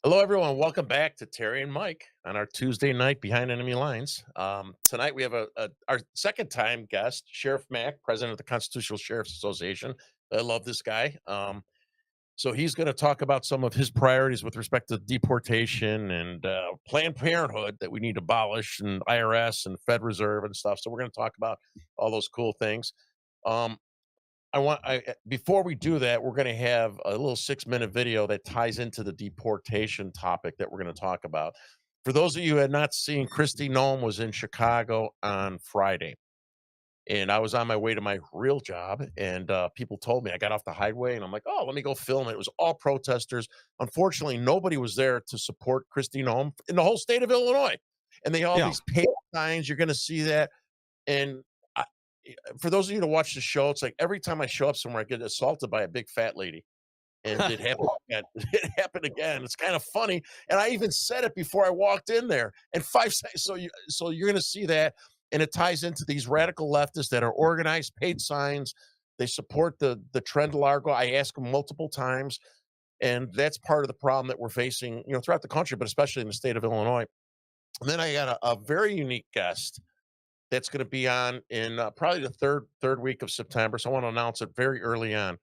Hello, everyone. Welcome back to Terry and Mike on our Tuesday night behind enemy lines. Tonight we have our second time guest, Sheriff Mack, president of the Constitutional Sheriffs Association. I love this guy. So he's going to talk about some of his priorities with respect to deportation and Planned Parenthood that we need to abolish, and IRS and Fed Reserve and stuff. So we're going to talk about all those cool things. Um, before we do that, we're gonna have a little 6-minute video that ties into the deportation topic that we're gonna talk about. For those of you who had not seen, Kristi Noem was in Chicago on Friday, and I was on my way to my real job, and, people told me I got off the highway, and I'm like, "Oh, let me go film it." It was all protesters. Unfortunately, nobody was there to support Kristi Noem in the whole state of Illinois, and they all Yeah. these pale signs, you're gonna see that, and I for those of you to watch the show, it's like every time I show up somewhere, I get assaulted by a big fat lady, and it happened again. It happened again. It's kind of funny, and I even said it before I walked in there. And 5 seconds, so you're going to see that, and it ties into these radical leftists that are organized, paid signs. They support the trend Largo. I asked them multiple times, and that's part of the problem that we're facing, throughout the country, but especially in the state of Illinois. And then I got a very unique guest that's going to be on in probably the third week of September. So I want to announce it very early on.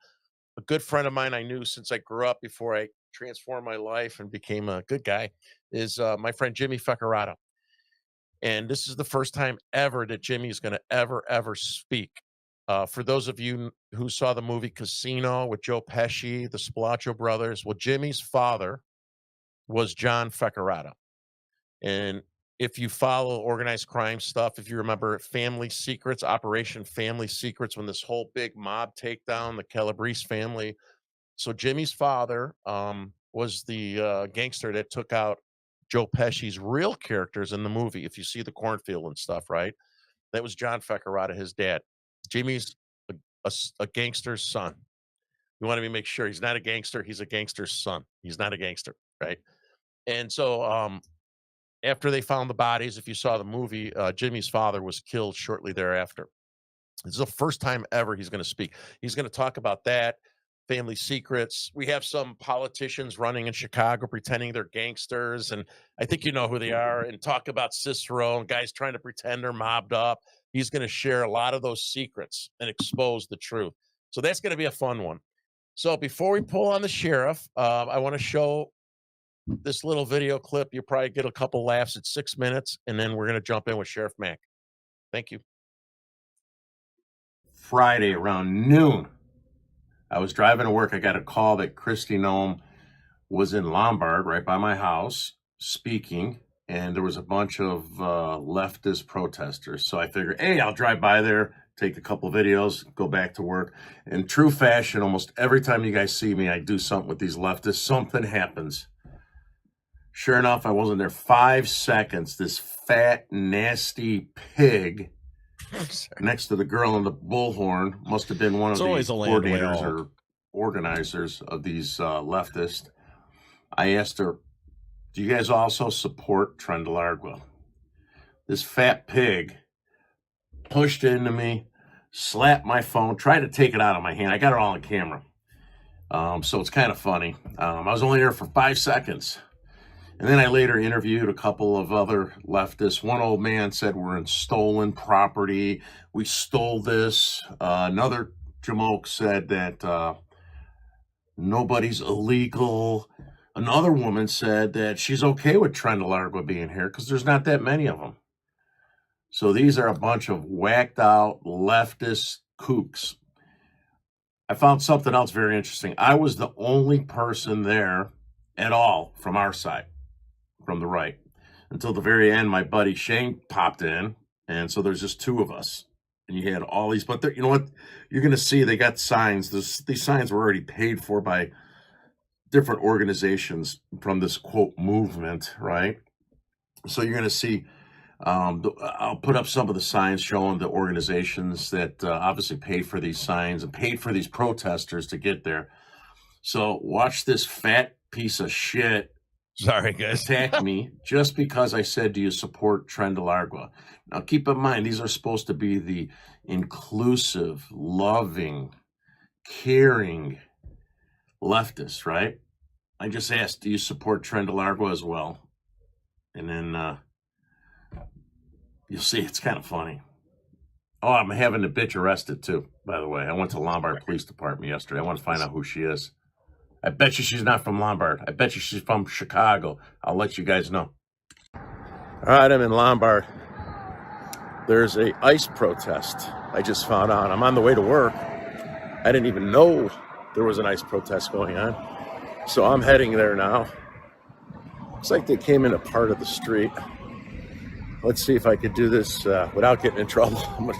A good friend of mine I knew since I grew up before I transformed my life and became a good guy is my friend Jimmy Fecarato. And this is the first time ever that Jimmy is going to ever speak. For those of you who saw the movie Casino with Joe Pesci, the Spilaccio brothers, well, Jimmy's father was John Fecarato. And if you follow organized crime stuff, if you remember Family Secrets, Operation Family Secrets, when this whole big mob takedown, the Calabrese family. So Jimmy's father was the gangster that took out Joe Pesci's real characters in the movie. If you see the cornfield and stuff, right? That was John Fecarato, his dad. Jimmy's a gangster's son. You want to make sure he's not a gangster. He's a gangster's son. He's not a gangster, right? And so after they found the bodies, if you saw the movie, Jimmy's father was killed shortly thereafter. This is the first time ever he's going to speak. He's going to talk about that, family secrets. We have some politicians running in Chicago pretending they're gangsters, and I think you know who they are, and talk about Cicero and guys trying to pretend they're mobbed up. He's going to share a lot of those secrets and expose the truth. So that's going to be a fun one. So before we pull on the sheriff, I want to show this little video clip. You'll probably get a couple laughs at 6 minutes, and then we're going to jump in with Sheriff Mack. Thank you. Friday around noon, I was driving to work. I got a call that Kristi Noem was in Lombard, right by my house, speaking, and there was a bunch of leftist protesters. So I figured, hey, I'll drive by there, take a couple videos, go back to work. In true fashion, almost every time you guys see me, I do something with these leftists. Something happens. Sure enough, I wasn't there 5 seconds. This fat, nasty pig next to the girl in the bullhorn must have been one of It's the always a land coordinators whale. or organizers of these leftists. I asked her, do you guys also support Trend Largo? This fat pig pushed into me, slapped my phone, tried to take it out of my hand. I got it all on camera. So it's kind of funny. I was only there for 5 seconds. And then I later interviewed a couple of other leftists. One old man said we're in stolen property. We stole this. Another jamoke said that nobody's illegal. Another woman said that she's okay with Trend Largo being here because there's not that many of them. So these are a bunch of whacked out leftist kooks. I found something else very interesting. I was the only person there at all from our side, from the right, until the very end. My buddy Shane popped in, and so there's just two of us, and you had all these. But you know what? You're going to see they got signs. These signs were already paid for by different organizations from this quote movement, right? So you're going to see. I'll put up some of the signs showing the organizations that obviously paid for these signs and paid for these protesters to get there. So watch this fat piece of shit Sorry, guys. attack me just because I said, do you support Trend Largo? Now, keep in mind, these are supposed to be the inclusive, loving, caring leftists, right? I just asked, do you support Trent Largo as well? And then you'll see it's kind of funny. Oh, I'm having the bitch arrested too, by the way. I went to Lombard Police Department yesterday. I want to find out who she is. I bet you she's not from Lombard. I bet you she's from Chicago. I'll let you guys know. All right, I'm in Lombard. There's a ICE protest. I just found out. I'm on the way to work. I didn't even know there was an ICE protest going on. So I'm heading there now. Looks like they came in a part of the street. Let's see if I could do this without getting in trouble. I'm gonna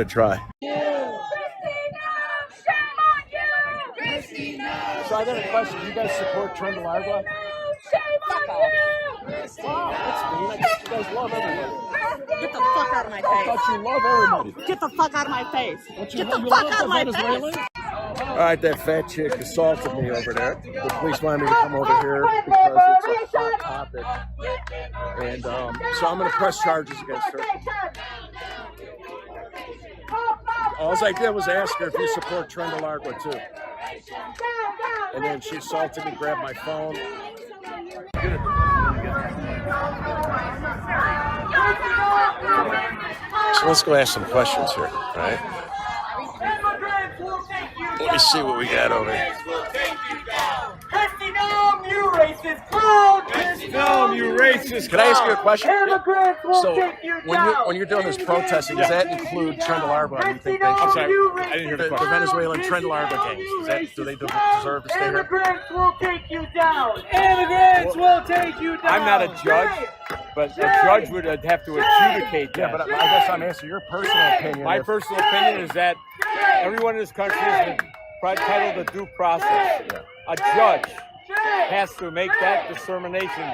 try. So I got a question. You guys support Trent Largo? Fuck off. Wow, that's mean. I guess you guys love everybody. Get the fuck out of my I face. thought you love everybody. Get the fuck out of my face. Don't Get you the you fuck love out of my Venezuelans? face. All right, that fat chick assaulted me over there. The police wanted me to come over here because it's a hot topic. And so I'm going to press charges against her. All I did was ask her if you support Trent Largo too. And then she assaulted me, grabbed my phone. So let's go ask some questions here, all right? Let me see what we got over here. You racist. Can I ask you a question? Immigrants will So take you when you're doing this protesting, does that include Trent Largo? Do you think they I'm should, I didn't hear the Venezuelan Trent Largo gangs? Do they deserve to stay here? Immigrants will take you down. Immigrants will take you down. I'm not a judge, but a judge would have to adjudicate Yeah, that. but I guess I'm asking your personal opinion. My personal opinion is that everyone in this country is entitled to due process. A judge has to make that determination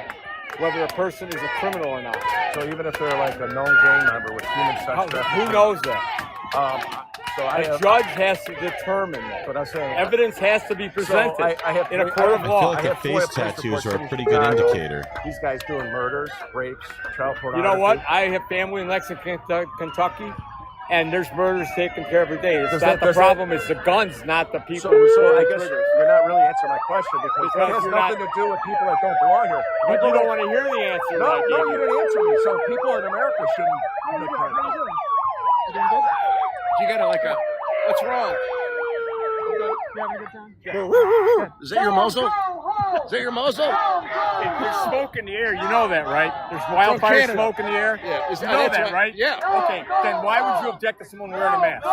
whether a person is a criminal or not. So even if they're like a known gang member with human sex trafficking, Who knows that? So I A have, judge has to determine that. but I'm saying Evidence has to be presented I have in a court of I law. I feel like the have FOIA face police tattoos reports are a sitting pretty in good Chicago. indicator. These guys doing murders, rapes, child pornography. You know what? I have family in Lexington, Kentucky, and there's murders taken care of every day. It's Does not that- the problem, it's the guns, not the people. So I guess triggers. you're not really answering my question because that has you're nothing to do with people that don't belong here. But People you don't that- want to hear the answer. No, that I no, gave you didn't answer me. So people in America shouldn't commit crimes. You got like a, what's wrong? Is that your muzzle? Is that your muzzle? There's smoke in the air. You know that, right? There's From wildfire Canada. smoke in the air. Yeah. You know that, right? Yeah. Okay, then why would you object to someone wearing a mask?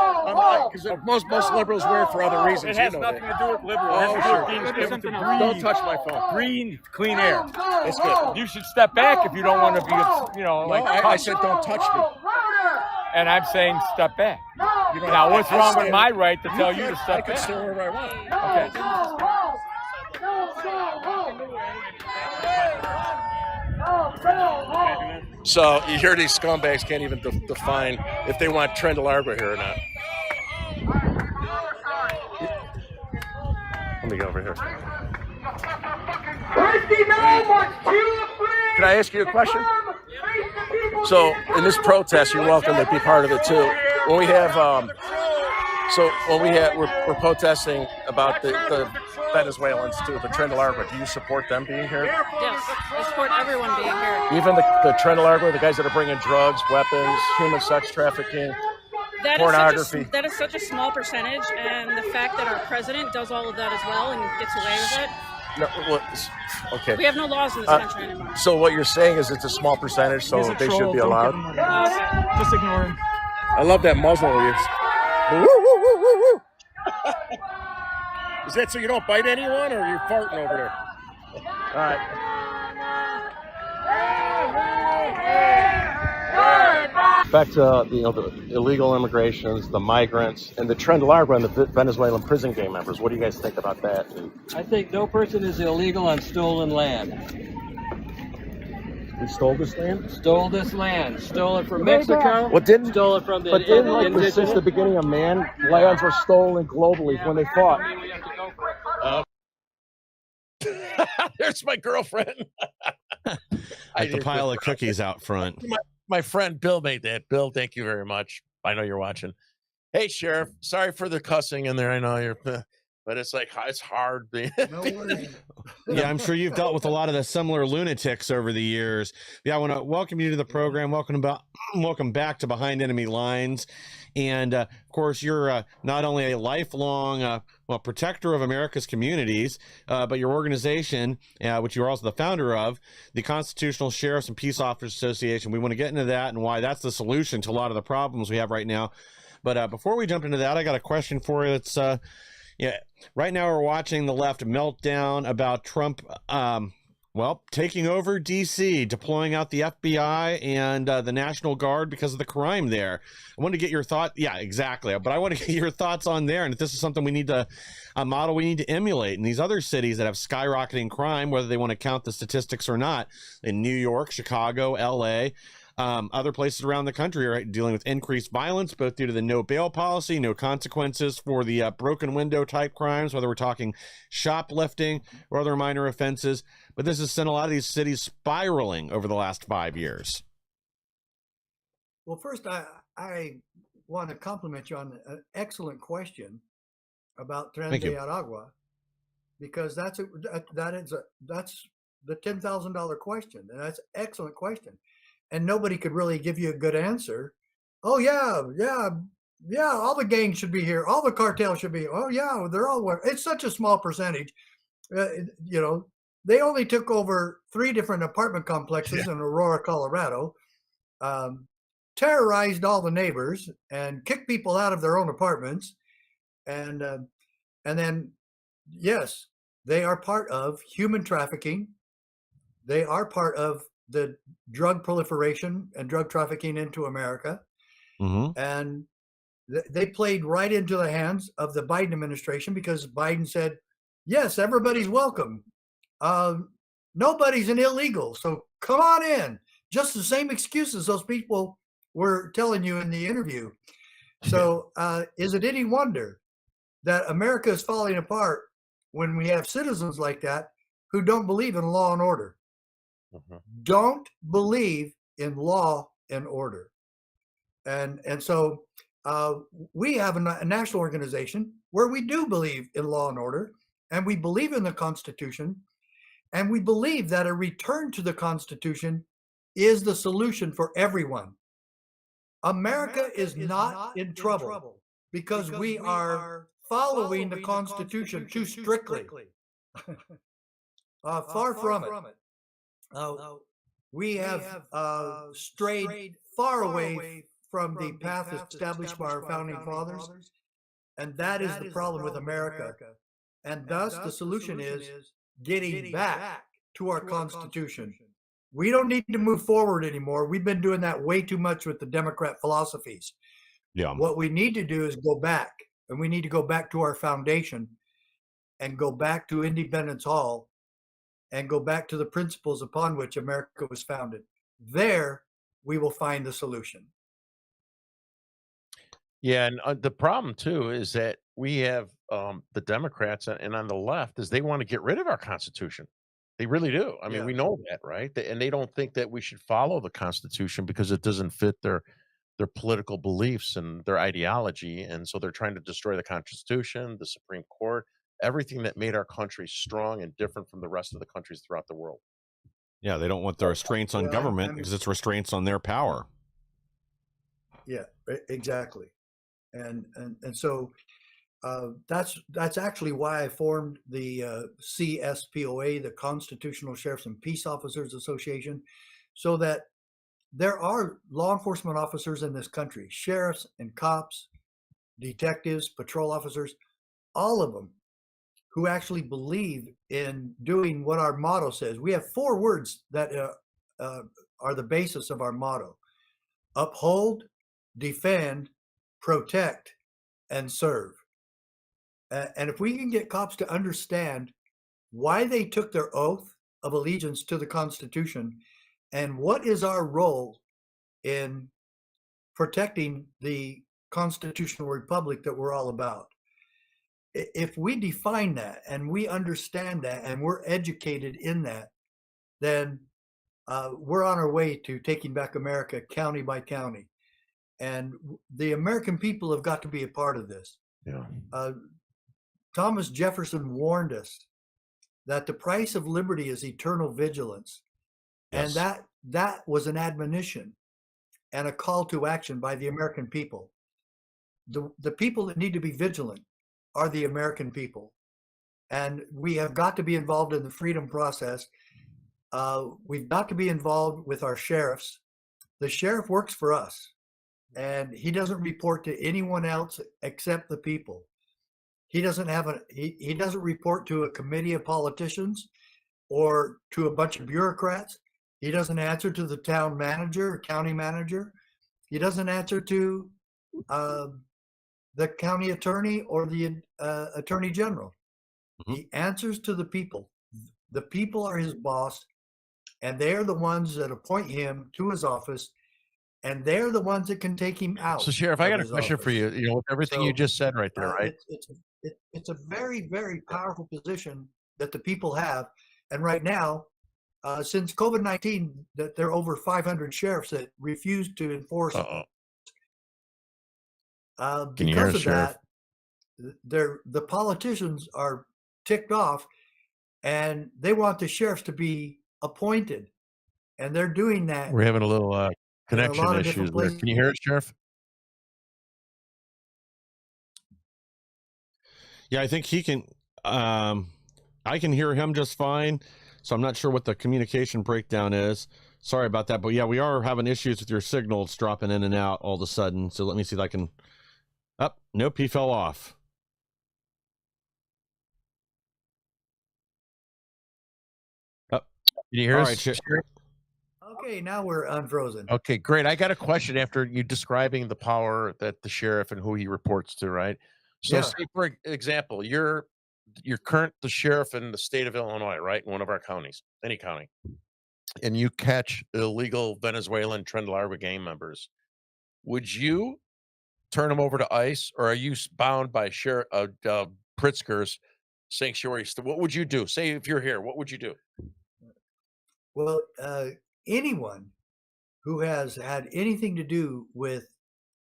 Because most liberals wear it for other reasons. It has you know nothing that. to do with liberal. Oh, It has to do sure. with being able to Don't breathe, touch my phone. breathe clean air. It's good. You should step back if you don't want to be, like I touched. said don't touch me. And I'm saying step back. You know, Now, what's I wrong with stand- my right to tell you to I step can back? stay wherever I want. Okay. So you hear these scumbags can't even define if they want Trent Largo here or not. Let me go over here. Can I ask you a question? So in this protest, you're welcome to be part of it too. When we have, we're protesting about the Venezuelans too, the Trent Largo. Do you support them being here? Yes, I support everyone being here. Even the Trent Largo, the guys that are bringing drugs, weapons, human sex trafficking, pornography. That is such a small percentage, and the fact that our president does all of that as well and gets away with it. No, okay. We have no laws in this country anymore. So what you're saying is it's a small percentage, so they should be allowed. Okay. Just ignore him. I love that muzzle. Is that so you don't bite anyone, or are you farting over there? All right. Back to the illegal immigrations, the migrants, and the Trent Largo and the Venezuelan prison gang members. What do you guys think about that? I think no person is illegal on stolen land. We stole this land? Stole this land. Stole it from Mexico. What didn't? Stole it from the But didn't like indigenous. since the beginning of man, lands were stolen globally when they fought. There's my girlfriend. Like the pile of cookies out front. My friend Bill made that. Bill, thank you very much. I know you're watching. Hey, Sheriff. Sorry for the cussing in there. I know you're. but it's like it's hard. No worries. Yeah, I'm sure you've dealt with a lot of the similar lunatics over the years. Yeah, I want to welcome you to the program. Welcome back to Behind Enemy Lines. And of course, you're not only a lifelong protector of America's communities, but your organization, which you're also the founder of, the Constitutional Sheriffs and Peace Officers Association. We want to get into that and why that's the solution to a lot of the problems we have right now. But before we jump into that, I got a question for you. That's right now we're watching the left meltdown about Trump, taking over D.C., deploying out the FBI and the National Guard because of the crime there. I want to get your thought. Yeah, exactly. But I want to get your thoughts on there. And if this is something a model we need to emulate in these other cities that have skyrocketing crime, whether they want to count the statistics or not, in New York, Chicago, L.A., other places around the country are dealing with increased violence, both due to the no bail policy, no consequences for the broken window type crimes, whether we're talking shoplifting or other minor offenses. But this has sent a lot of these cities spiraling over the last 5 years. Well, first, I want to compliment you on an excellent question about Tren de Aragua, because that's the $10,000 question, and that's an excellent question. And nobody could really give you a good answer. Oh yeah, all the gangs should be here. All the cartels should be here. Oh yeah, they're all. It's such a small percentage. They only took over 3 different apartment complexes in Aurora, Colorado, terrorized all the neighbors and kicked people out of their own apartments. And then, yes, they are part of human trafficking. They are part of the drug proliferation and drug trafficking into America. Mm-hmm. And they played right into the hands of the Biden administration, because Biden said, yes, everybody's welcome. Nobody's an illegal, so come on in. Just the same excuses those people were telling you in the interview. So is it any wonder that America is falling apart when we have citizens like that who don't believe in law and order? Mm-hmm. Don't believe in law and order. And so we have a national organization where we do believe in law and order, and we believe in the Constitution, and we believe that a return to the Constitution is the solution for everyone. America is not in trouble because we are following the Constitution too strictly. Far from it. We have strayed far away from the path established by our founding fathers, and that is the problem with America. And thus, the solution is getting back to our Constitution. We don't need to move forward anymore. We've been doing that way too much with the Democrat philosophies. Yeah. What we need to do is go back, and we need to go back to our foundation and go back to Independence Hall and go back to the principles upon which America was founded. There, we will find the solution. Yeah, and the problem too is that we have the Democrats and on the left is they want to get rid of our Constitution. They really do. I mean, we know that, right? And they don't think that we should follow the Constitution because it doesn't fit their political beliefs and their ideology, and so they're trying to destroy the Constitution, the Supreme Court, everything that made our country strong and different from the rest of the countries throughout the world. Yeah, they don't want the restraints on government because it's restraints on their power. Yeah, exactly. And so that's actually why I formed the CSPOA, the Constitutional Sheriffs and Peace Officers Association, so that there are law enforcement officers in this country, sheriffs and cops, detectives, patrol officers, all of them who actually believe in doing what our motto says. We have 4 words that are the basis of our motto: uphold, defend, protect, and serve. And if we can get cops to understand why they took their oath of allegiance to the Constitution and what is our role in protecting the constitutional republic that we're all about, if we define that and we understand that and we're educated in that, then we're on our way to taking back America county by county. And the American people have got to be a part of this. Yeah. Thomas Jefferson warned us that the price of liberty is eternal vigilance. And Yes. that was an admonition and a call to action by the American people. The people that need to be vigilant are the American people. And we have got to be involved in the freedom process. We've got to be involved with our sheriffs. The sheriff works for us, and he doesn't report to anyone else except the people. He doesn't he doesn't report to a committee of politicians or to a bunch of bureaucrats. He doesn't answer to the town manager or county manager. He doesn't answer to the county attorney or the attorney general. He answers to the people. The people are his boss, and they're the ones that appoint him to his office, and they're the ones that can take him out. So, Sheriff, I of got a his question for office. you. You know, with everything you So, just said right there, right? It's a very, very powerful position that the people have. And right now, since COVID-19, that there are over 500 sheriffs that refuse to enforce. Uh-oh. Can you hear Because us, of Sheriff? that, the politicians are ticked off, and they want the sheriffs to be appointed, and they're doing that We're having a little in a connection lot of issues different there. places. Can you hear us, Sheriff? Yeah, I think he can. I can hear him just fine. So I'm not sure what the communication breakdown is. Sorry about that. But yeah, we are having issues with your signal. It's dropping in and out all of a sudden. So let me see if I can. Up. Nope, he fell off. Can you hear All us, right, Sheriff? Okay, now we're unfrozen. Okay, great. I got a question after you describing the power that the sheriff and who he reports to, right? So, Yeah. say for example, you're the sheriff in the state of Illinois, right? In one of our counties, any county, and you catch illegal Venezuelan Trend Larva gang members. Would you turn them over to ICE, or are you bound by Sheriff Pritzker's sanctuary? What would you do? Say if you're here, what would you do? Well, anyone who has had anything to do with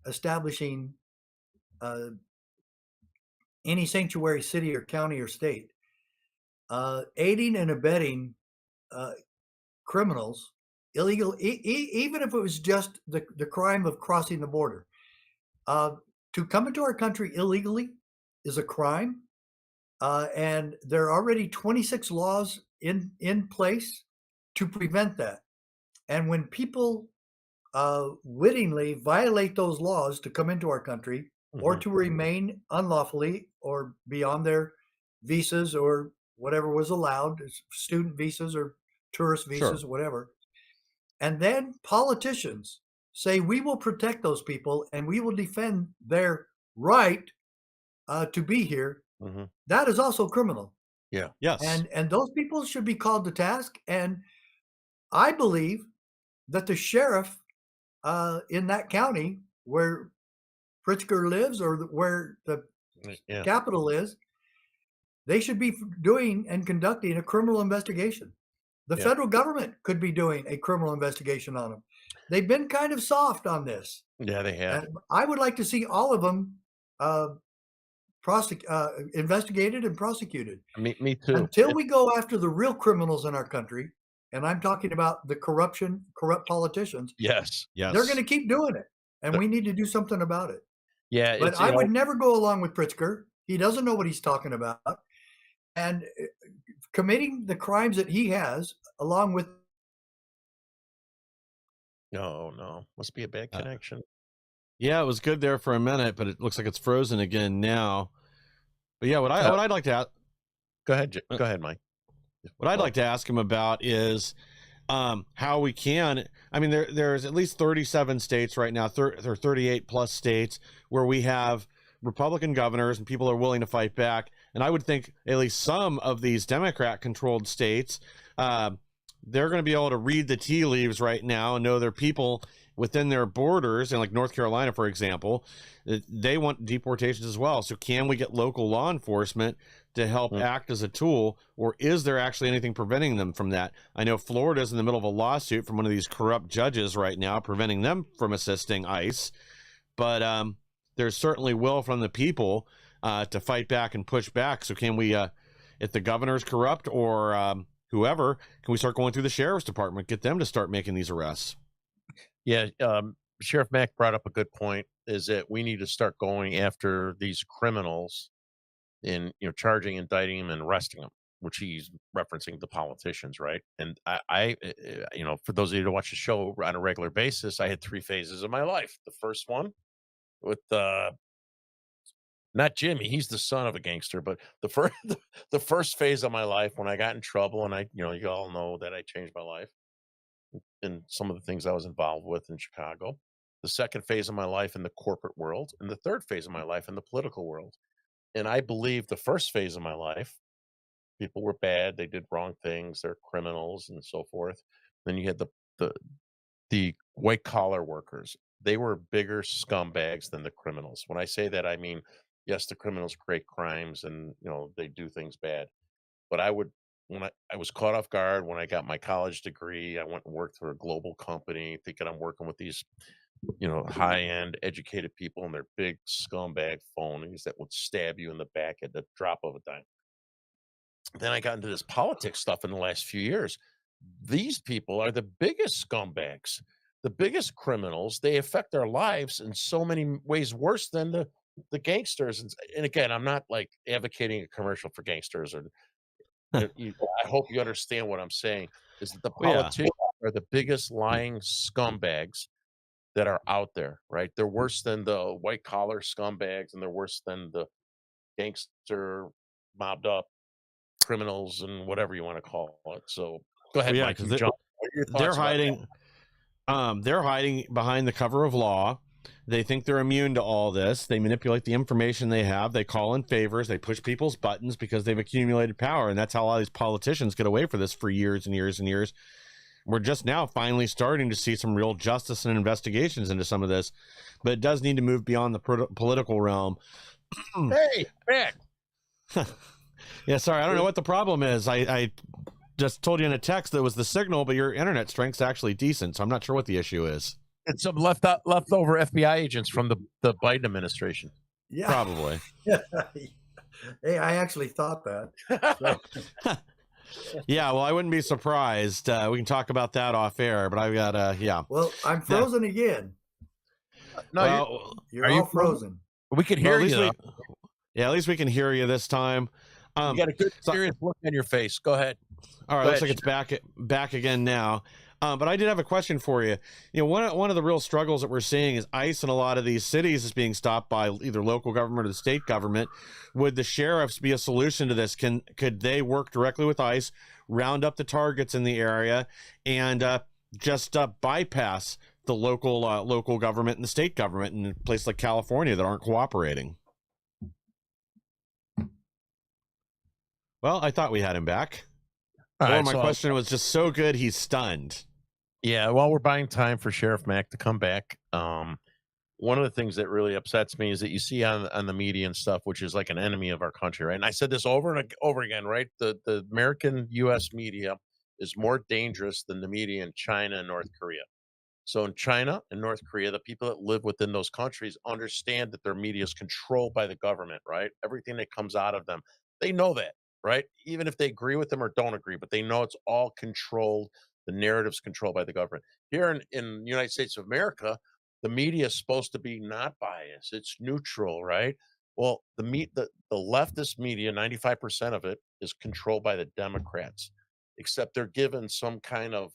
establishing any sanctuary city or county or state, aiding and abetting criminals, illegal, even if it was just the crime of crossing the border, to come into our country illegally is a crime. And there are already 26 laws in place to prevent that. And when people wittingly violate those laws to come into our country or to remain unlawfully or beyond their visas or whatever was allowed, student visas or tourist visas, whatever, and then politicians say, we will protect those people and we will defend their right to be here, that is also criminal. Yeah. Yes. And those people should be called to task. And I believe that the sheriff in that county where Pritzker lives or where the capital is, they should be doing and conducting a criminal investigation. The federal government could be doing a criminal investigation on them. They've been kind of soft on this. Yeah, they have. And I would like to see all of them investigated and prosecuted. Me too. Until we go after the real criminals in our country, and I'm talking about the corrupt politicians. Yes. They're going to keep doing it, and we need to do something about it. Yeah, but I would never go along with Pritzker. He doesn't know what he's talking about, and committing the crimes that he has, along with. No, must be a bad connection. Yeah, it was good there for a minute, but it looks like it's frozen again now. But yeah, what I'd like to ask. Go ahead, Mike. What I'd like to ask him about is how we can. I mean, there's at least 37 states right now, or 38 plus states where we have Republican governors and people are willing to fight back. And I would think at least some of these Democrat-controlled states, they're going to be able to read the tea leaves right now and know their people within their borders. And like North Carolina, for example, they want deportations as well. So can we get local law enforcement to help act as a tool, or is there actually anything preventing them from that? I know Florida's in the middle of a lawsuit from one of these corrupt judges right now, preventing them from assisting ICE, but there's certainly will from the people. to fight back and push back. So can we, if the governor's corrupt or whoever, can we start going through the sheriff's department, get them to start making these arrests? Yeah, Sheriff Mack brought up a good point, is that we need to start going after these criminals and, charging, indicting them, and arresting them, which he's referencing the politicians, right? And for those of you who watch the show on a regular basis, I had 3 phases of my life. The first one with not Jimmy, he's the son of a gangster, but the first the first phase of my life when I got in trouble, and you all know that I changed my life and some of the things I was involved with in Chicago. The second phase of my life in the corporate world, and the third phase of my life in the political world. And I believe the first phase of my life, people were bad, they did wrong things, they're criminals and so forth. Then you had the white collar workers. They were bigger scumbags than the criminals. When I say that, I mean, yes, the criminals create crimes and they do things bad. But when I was caught off guard when I got my college degree, I went and worked for a global company thinking I'm working with these high-end educated people, and they're big scumbag phonies that would stab you in the back at the drop of a dime. Then I got into this politics stuff in the last few years. These people are the biggest scumbags, the biggest criminals. They affect our lives in so many ways worse than the gangsters. And again, I'm not like advocating a commercial for gangsters, or I hope you understand what I'm saying, is that the politicians are the biggest lying scumbags that are out there, right? They're worse than the white collar scumbags, and they're worse than the gangster mobbed up criminals and whatever you want to call it. So go ahead, Mike. Because they're hiding behind the cover of law. They think they're immune to all this. They manipulate the information they have. They call in favors. They push people's buttons because they've accumulated power. And that's how a lot of these politicians get away for this for years and years and years. We're just now finally starting to see some real justice and investigations into some of this, but it does need to move beyond the political realm. Hey, Mack. Yeah, sorry, I don't know what the problem is. I just told you in a text that it was the signal, but your internet strength's actually decent, so I'm not sure what the issue is. It's some leftover FBI agents from the Biden administration. Yeah, probably. Hey, I actually thought that. So. Yeah, well, I wouldn't be surprised. We can talk about that off air, but I've got yeah. Well, I'm frozen again. No, well, you're all frozen. We can hear you. At least we can hear you this time. You got a good serious look on your face. Go ahead. All right, looks like it's back again now. But I did have a question for you. One of the real struggles that we're seeing is ICE in a lot of these cities is being stopped by either local government or the state government. Would the sheriffs be a solution to this? Could they work directly with ICE, round up the targets in the area, and just bypass the local government and the state government in a place like California that aren't cooperating? Well, I thought we had him back. My question was just so good, he's stunned. Yeah, well, we're buying time for Sheriff Mack to come back. One of the things that really upsets me is that you see on the media and stuff, which is like an enemy of our country, right? And I said this over and over again, right? The American U.S. media is more dangerous than the media in China and North Korea. So in China and North Korea, the people that live within those countries understand that their media is controlled by the government, right? Everything that comes out of them, they know that, right? Even if they agree with them or don't agree, but they know it's all controlled. The narrative's controlled by the government. Here in the United States of America, the media is supposed to be not biased. It's neutral, right? Well, the leftist media, 95% of it is controlled by the Democrats, except they're given some kind of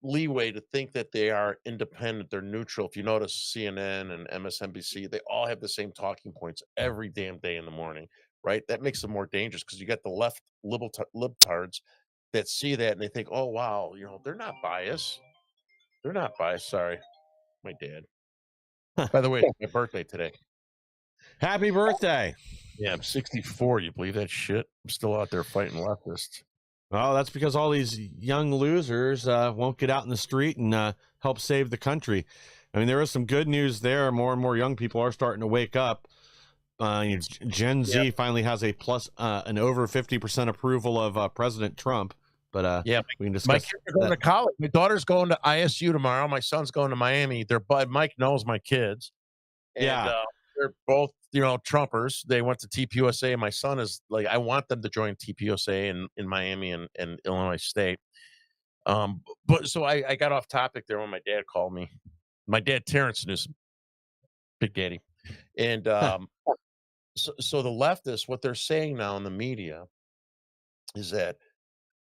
leeway to think that they are independent, they're neutral. If you notice CNN and MSNBC, they all have the same talking points every damn day in the morning, right? That makes them more dangerous because you got the left libtards that see that and they think, oh, wow, they're not biased. They're not biased. Sorry, my dad. By the way, it's my birthday today. Happy birthday. Yeah, I'm 64. You believe that shit? I'm still out there fighting leftists. Well, that's because all these young losers won't get out in the street and help save the country. I mean, there is some good news there. More and more young people are starting to wake up. Gen Z finally has an over 50% approval of President Trump. But we can discuss. My kids are going to college. My daughter's going to ISU tomorrow. My son's going to Miami. Mike knows my kids. And, they're both, Trumpers. They went to TPUSA, and my son is like, I want them to join TPUSA in Miami and Illinois State. But so I got off topic there when my dad called me. My dad, Terrence Newsom, Big Daddy, and so the leftists, what they're saying now in the media is that,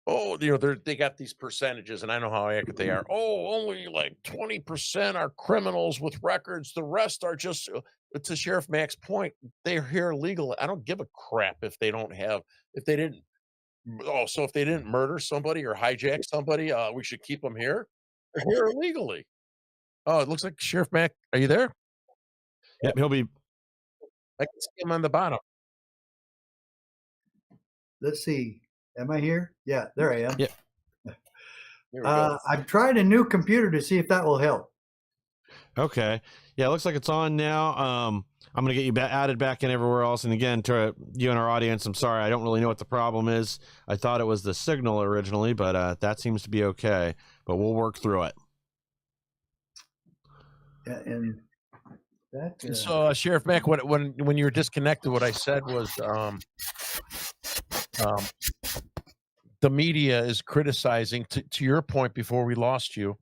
oh, they got these percentages, and I know how accurate they are. Oh, only like 20% are criminals with records. The rest are just, to Sheriff Mack's point, they're here illegally. I don't give a crap if they didn't. Oh, so if they didn't murder somebody or hijack somebody, we should keep them here. They're here illegally. Oh, it looks like Sheriff Mack. Are you there? Yep, he'll be. I can see him on the bottom. Let's see. Am I here? Yeah, there I am. Yeah. There we go. I'm trying a new computer to see if that will help. Okay. Yeah, it looks like it's on now. I'm going to get you added back in everywhere else. And again, to you and our audience, I'm sorry, I don't really know what the problem is. I thought it was the signal originally, but that seems to be okay. But we'll work through it. Yeah, and that. So, Sheriff Mack, when you were disconnected, what I said was, the media is criticizing, to your point before we lost you,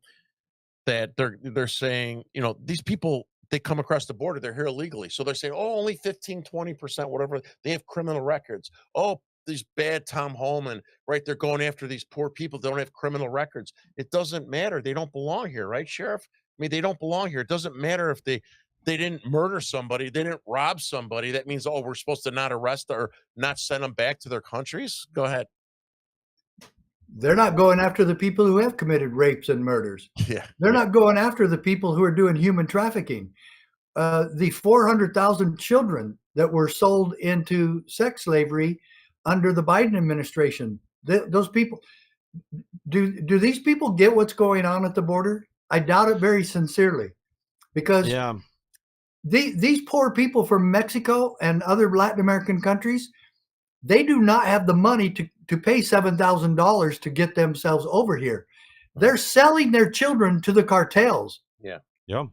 that they're saying, these people, they come across the border, they're here illegally. So they're saying, oh, only 15, 20%, whatever, they have criminal records. Oh, these bad Tom Holman, right? They're going after these poor people. They don't have criminal records. It doesn't matter. They don't belong here, right, Sheriff? I mean, they don't belong here. It doesn't matter if they didn't murder somebody, they didn't rob somebody. That means, oh, we're supposed to not arrest or not send them back to their countries. Go ahead. They're not going after the people who have committed rapes and murders. Yeah. They're not going after the people who are doing human trafficking. The 400,000 children that were sold into sex slavery under the Biden administration, those people, do these people get what's going on at the border? I doubt it very sincerely, because these poor people from Mexico and other Latin American countries, they do not have the money to pay $7,000 to get themselves over here. They're selling their children to the cartels. Yeah. Yeah.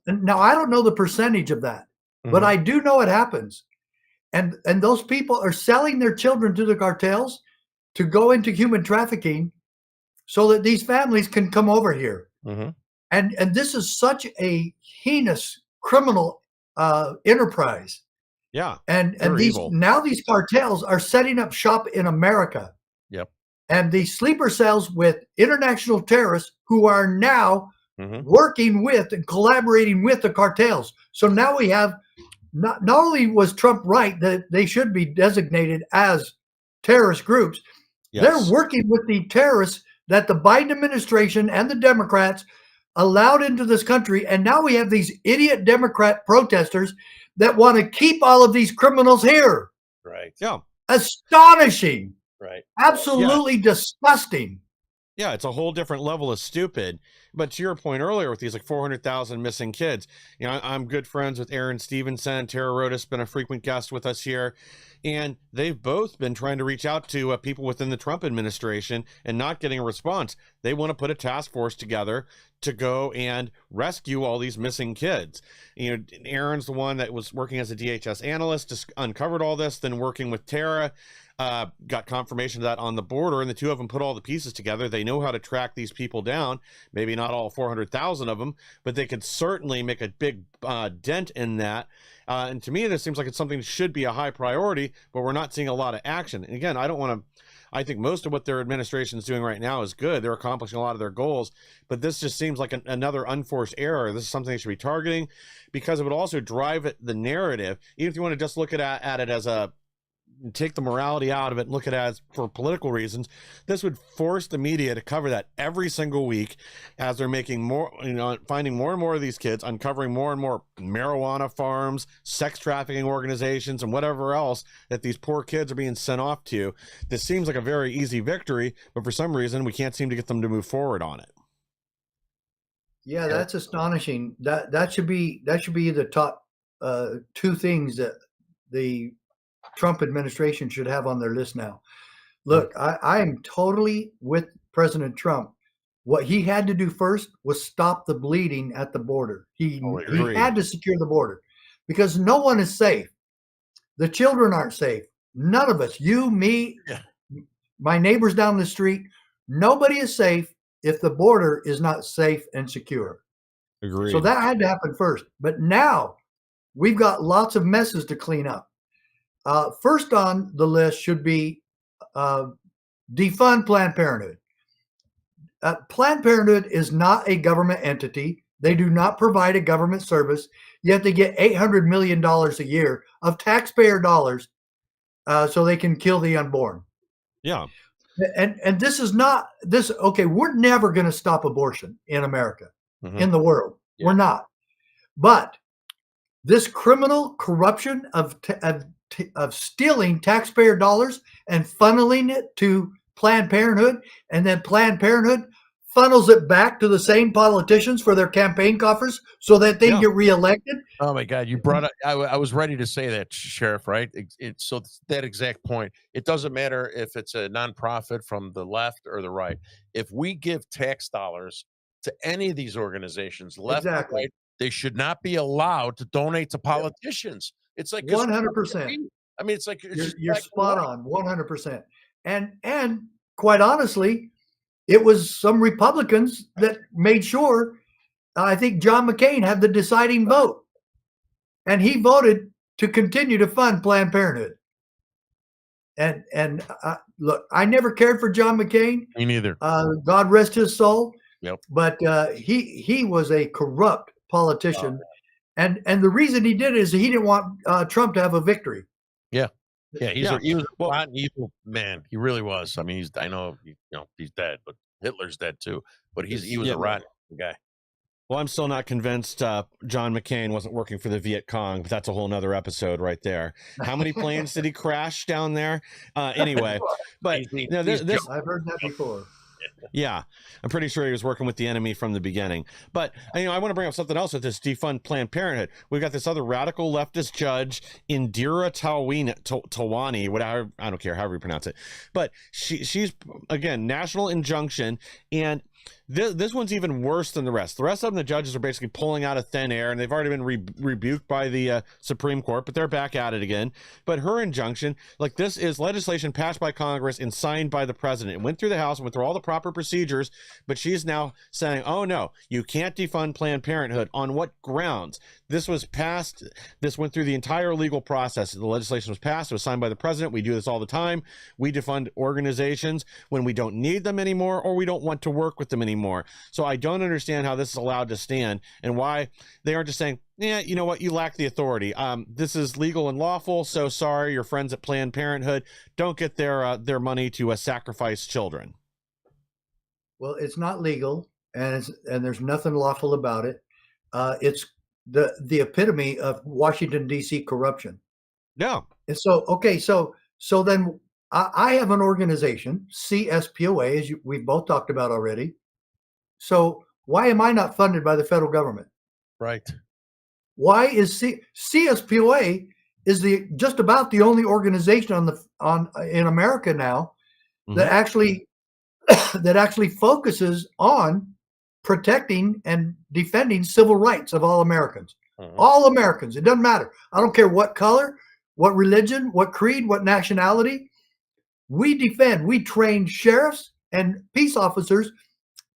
Now, I don't know the percentage of that, but I do know it happens. And those people are selling their children to the cartels to go into human trafficking so that these families can come over here. And this is such a heinous criminal enterprise. Yeah. And these cartels are setting up shop in America. Yep. And these sleeper cells with international terrorists who are now working with and collaborating with the cartels. So now we have, not only was Trump right that they should be designated as terrorist groups, they're working with the terrorists that the Biden administration and the Democrats allowed into this country. And now we have these idiot Democrat protesters that want to keep all of these criminals here. Right. Yeah. Astonishing. Right. Absolutely disgusting. Yeah, it's a whole different level of stupid. But to your point earlier with these like 400,000 missing kids, I'm good friends with Aaron Stevenson. Tara Roda's been a frequent guest with us here. And they've both been trying to reach out to people within the Trump administration and not getting a response. They want to put a task force together to go and rescue all these missing kids. Aaron's the one that was working as a DHS analyst, just uncovered all this, then working with Tara. Got confirmation of that on the border, and the two of them put all the pieces together. They know how to track these people down. Maybe not all 400,000 of them, but they could certainly make a big dent in that. And to me, this seems like it's something that should be a high priority, but we're not seeing a lot of action. And again, I think most of what their administration is doing right now is good. They're accomplishing a lot of their goals, but this just seems like another unforced error. This is something they should be targeting, because it would also drive the narrative. Even if you want to just look at it as take the morality out of it and look at it as for political reasons, this would force the media to cover that every single week as they're making more, finding more and more of these kids, uncovering more and more marijuana farms, sex trafficking organizations, and whatever else that these poor kids are being sent off to. This seems like a very easy victory, but for some reason we can't seem to get them to move forward on it. Yeah, that's astonishing. That should be the top two things that the Trump administration should have on their list now. Look, I am totally with President Trump. What he had to do first was stop the bleeding at the border. He had to secure the border. because no one is safe. The children aren't safe. None of us, you, me, my neighbors down the street, nobody is safe if the border is not safe and secure. Agreed. So that had to happen first. But now we've got lots of messes to clean up. First on the list should be defund Planned Parenthood. Planned Parenthood is not a government entity. They do not provide a government service, yet they get $800 million a year of taxpayer dollars so they can kill the unborn. Yeah. And this is not this. Okay, we're never going to stop abortion in America, in the world. Yeah. We're not. But this criminal corruption of stealing taxpayer dollars and funneling it to Planned Parenthood, and then Planned Parenthood funnels it back to the same politicians for their campaign coffers so that they get reelected. Oh my God, you brought up, I was ready to say that, Sheriff, right? So that exact point, it doesn't matter if it's a nonprofit from the left or the right. If we give tax dollars to any of these organizations, left or right, they should not be allowed to donate to politicians. It's like 100%. I mean, it's like you're spot on, 100%. And quite honestly, it was some Republicans that made sure, I think John McCain had the deciding vote. And he voted to continue to fund Planned Parenthood. And look, I never cared for John McCain. Me neither. God rest his soul. Yep. But he was a corrupt politician. And the reason he did it is he didn't want Trump to have a victory. Yeah. Yeah, he was a rotten, evil man. He really was. I mean, I know, he's dead, but Hitler's dead too. But he was a rotten guy. Well, I'm still not convinced John McCain wasn't working for the Viet Cong, but that's a whole nother episode right there. How many planes did he crash down there? Anyway, but this I've heard that before. Yeah, I'm pretty sure he was working with the enemy from the beginning. But I want to bring up something else with this defund Planned Parenthood. We've got this other radical leftist judge, Indira Tawani, whatever, I don't care, however you pronounce it. But she's again national injunction, and this one's even worse than the rest. The rest of them, the judges are basically pulling out of thin air, and they've already been rebuked by the Supreme Court, but they're back at it again. But her injunction, like, this is legislation passed by Congress and signed by the president. It went through the House and went through all the proper procedures, but she's now saying, oh no, you can't defund Planned Parenthood. On what grounds? This was passed. This went through the entire legal process. The legislation was passed. It was signed by the president. We do this all the time. We defund organizations when we don't need them anymore, or we don't want to work with them anymore. So I don't understand how this is allowed to stand, and why they aren't just saying, yeah, you know what, you lack the authority. This is legal and lawful, so sorry, your friends at Planned Parenthood don't get their money to sacrifice children. Well, it's not legal, and there's nothing lawful about it. It's the epitome of Washington, D.C. corruption. Yeah. And so then I have an organization, CSPOA, as we've both talked about already. So why am I not funded by the federal government? Right. Why is CSPOA is just about the only organization in America now that actually focuses on protecting and defending civil rights of all Americans. All Americans. It doesn't matter. I don't care what color, what religion, what creed, what nationality. We train sheriffs and peace officers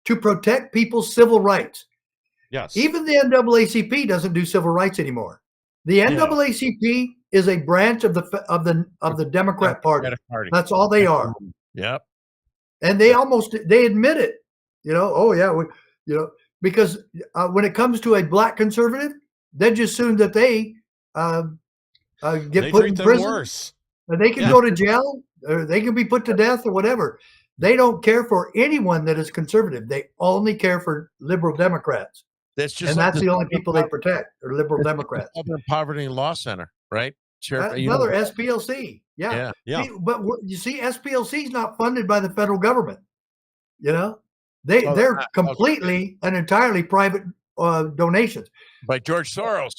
to protect people's civil rights. Yes. Even the NAACP doesn't do civil rights anymore. The NAACP is a branch of the Democrat Party. That's all they are. Yep. And they admit it. Oh yeah, because when it comes to a black conservative, they just assume that they get put in prison. Worse. And they can go to jail, or they can be put to death, or whatever. They don't care for anyone that is conservative. They only care for liberal Democrats. That's the only people they protect are liberal Democrats. Southern Poverty Law Center, right? Another SPLC. Yeah. But you see, SPLC is not funded by the federal government. They're completely and entirely private donations. By George Soros.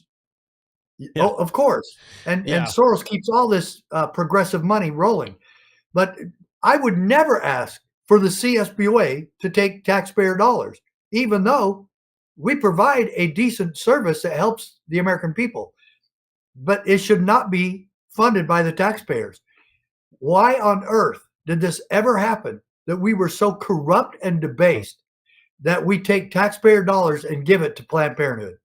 Yeah. Oh, of course. And Soros keeps all this progressive money rolling. But I would never ask for the CSPOA to take taxpayer dollars, even though we provide a decent service that helps the American people. but it should not be funded by the taxpayers. Why on earth did this ever happen, that we were so corrupt and debased that we take taxpayer dollars and give it to Planned Parenthood?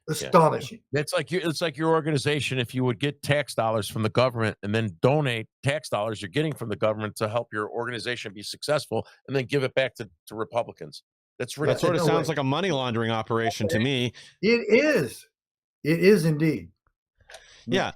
Astonishing. Yeah. It's like your organization. If you would get tax dollars from the government and then donate tax dollars you're getting from the government to help your organization be successful, and then give it back to Republicans. That's That ridiculous. sort of No sounds way. like a money laundering operation to me. It is. It is indeed. Yeah.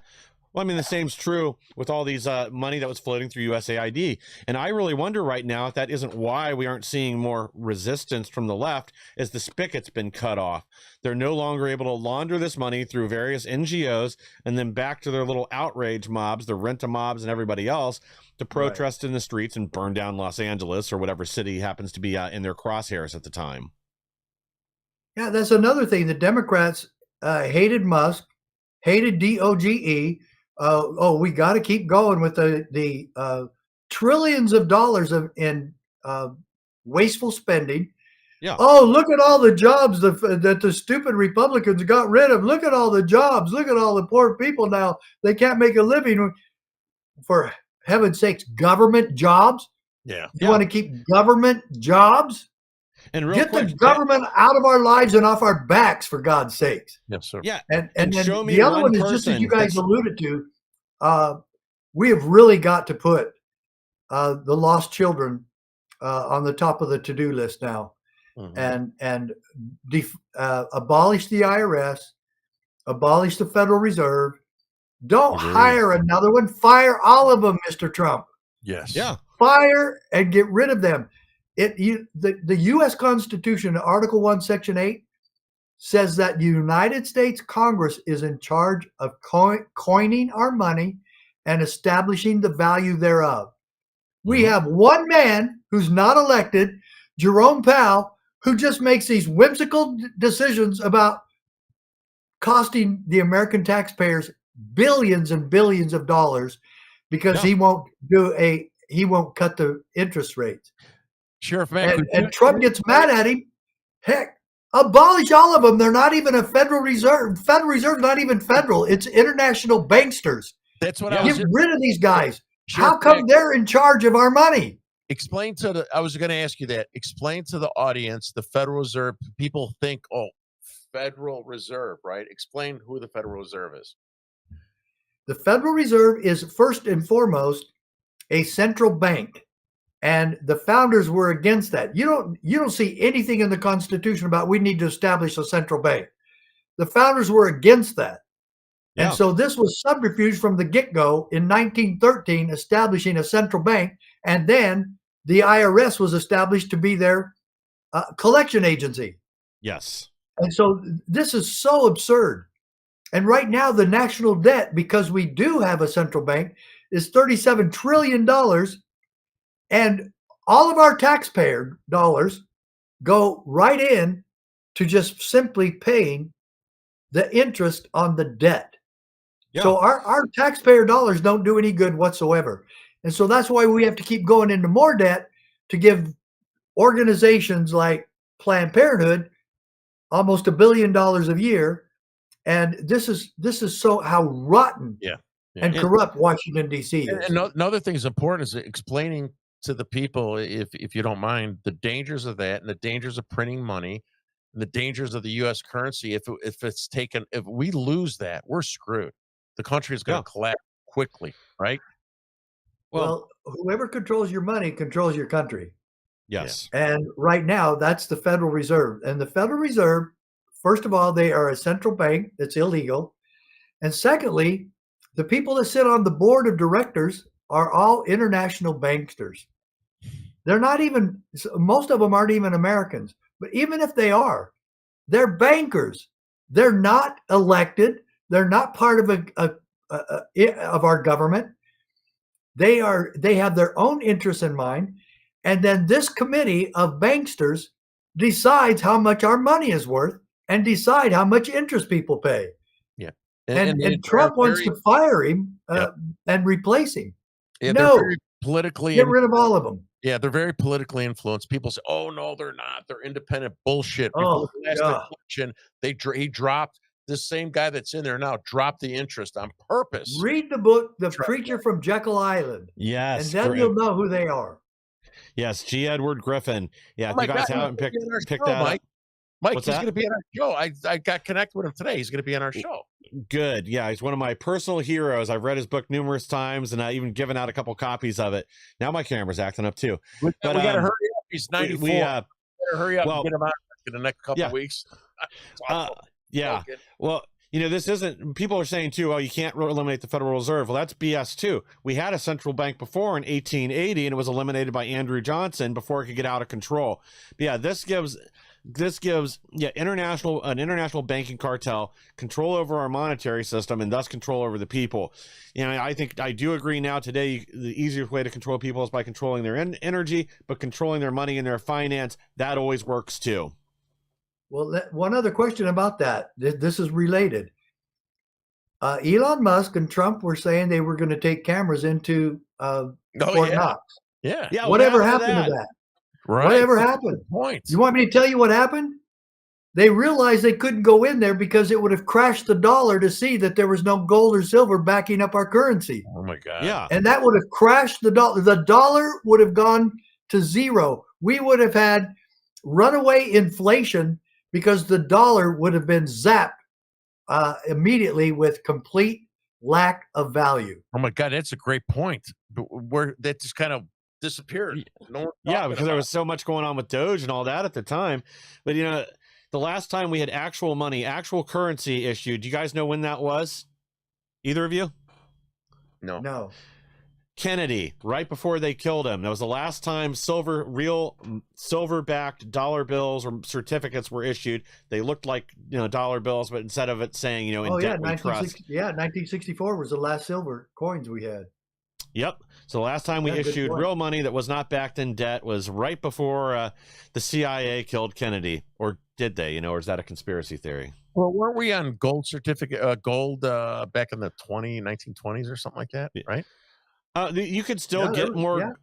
Well, I mean, the same's true with all these money that was floating through USAID. And I really wonder right now if that isn't why we aren't seeing more resistance from the left, as the spigot's been cut off. They're no longer able to launder this money through various NGOs and then back to their little outrage mobs, the rent-a-mobs and everybody else, to protest in the streets and burn down Los Angeles or whatever city happens to be in their crosshairs at the time. Yeah, that's another thing. The Democrats hated Musk, hated DOGE. We got to keep going with the trillions of dollars in wasteful spending. Yeah. Oh, look at all the jobs that the stupid Republicans got rid of. Look at all the jobs. Look at all the poor people now. They can't make a living. For heaven's sakes, government jobs? Yeah. You want to keep government jobs? And real Get quick, the government out of our lives and off our backs, for God's sakes. Yes, sir. Yeah. And And then show me the other one one is, just as you person guys that's- alluded to, we have really got to put the lost children on the top of the to-do list now, and abolish the IRS, abolish the Federal Reserve. Don't hire another one. Fire all of them, Mr. Trump. Yes. Yeah. Fire and get rid of them. The U.S. Constitution, Article 1, Section 8, says that the United States Congress is in charge of coining our money and establishing the value thereof. We have one man who's not elected, Jerome Powell, who just makes these whimsical decisions about costing the American taxpayers billions and billions of dollars because he won't cut the interest rates. Sheriff Mack, and Trump gets mad at him. Heck, abolish all of them. They're not even a Federal Reserve. Federal Reserve is not even federal. It's international banksters. That's what Get rid of these guys. How come they're in charge of our money? Explain to I was going to ask you that. Explain to the audience the Federal Reserve. People think, oh, Federal Reserve, right? Explain who the Federal Reserve is. The Federal Reserve is first and foremost a central bank, and the founders were against that. You don't see anything in the Constitution about we need to establish a central bank. The founders were against that. Yeah. And so this was subterfuge from the get-go in 1913, establishing a central bank, and then the IRS was established to be their collection agency. Yes. And so this is so absurd. And right now, the national debt, because we do have a central bank, is $37 trillion. And all of our taxpayer dollars go right in to just simply paying the interest on the debt. Yeah. So our taxpayer dollars don't do any good whatsoever. And so that's why we have to keep going into more debt to give organizations like Planned Parenthood almost $1 billion a year. And this is so how rotten and corrupt Washington, D.C. is. And another thing is important is explaining to the people, if you don't mind, the dangers of that and the dangers of printing money and the dangers of the U.S. currency. If we lose that, we're screwed. The country is going to collapse quickly, right? Well, whoever controls your money controls your country. Yes. And right now, that's the Federal Reserve. And the Federal Reserve, first of all, they are a central bank that's illegal. And secondly, the people that sit on the board of directors are all international banksters. They're not even, most of them aren't even Americans. But even if they are, they're bankers. They're not elected. They're not part of our government. They have their own interests in mind. And then this committee of banksters decides how much our money is worth and decide how much interest people pay. Yeah. And Trump wants to fire him and replace him. Yeah, no, they're very politically get rid of all of them. Yeah, they're very politically influenced. People say, "Oh no, they're not. They're independent bullshit." Oh, Before the last election, he dropped this same guy that's in there now dropped the interest on purpose. Read the book, The Creature from Jekyll Island. Yes. And then you'll know who they are. Yes, G. Edward Griffin. Yeah, Oh if my you guys God, haven't he's gonna be on our picked show, that Mike. up. Mike, What's he's that? going to be on our show. I got connected with him today. He's going to be on our show. Good. Yeah, he's one of my personal heroes. I've read his book numerous times, and I even given out a couple copies of it. Now my camera's acting up too. We But, got to hurry up. He's 94. We got to hurry up and get him out in the next couple of weeks. Yeah. Well, you know, this isn't, people are saying too, oh, you can't eliminate the Federal Reserve. Well, that's BS too. We had a central bank before in 1880, and it was eliminated by Andrew Johnson before it could get out of control. But yeah, this gives an international banking cartel control over our monetary system and thus control over the people. You know, I do agree now today, the easiest way to control people is by controlling their energy, but controlling their money and their finance, that always works too. Well, one other question about that. This is related. Elon Musk and Trump were saying they were going to take cameras into Fort Knox. Yeah. Whatever happened to that? Right. Whatever happened? Point. You want me to tell you what happened? They realized they couldn't go in there because it would have crashed the dollar to see that there was no gold or silver backing up our currency. Oh my God. Yeah. And that would have crashed the dollar. The dollar would have gone to zero. We would have had runaway inflation because the dollar would have been zapped immediately with complete lack of value. Oh my God, that's a great point. Where that just kind of disappeared. Because there was so much going on with Doge and all that at the time. But you know, the last time we had actual money, actual currency issued, do you guys know when that was? Either of you? No. Kennedy, right before they killed him. That was the last time real silver-backed dollar bills or certificates were issued. They looked like, you know, dollar bills, but instead of it saying, you know, in debt we trust. 1964 was the last silver coins we had. Yep. So the last time we issued real money that was not backed in debt was right before the CIA killed Kennedy. Or did they? You know, or is that a conspiracy theory? Well, weren't we on gold certificate, back in the 1920s or something like that, right? You could still get more.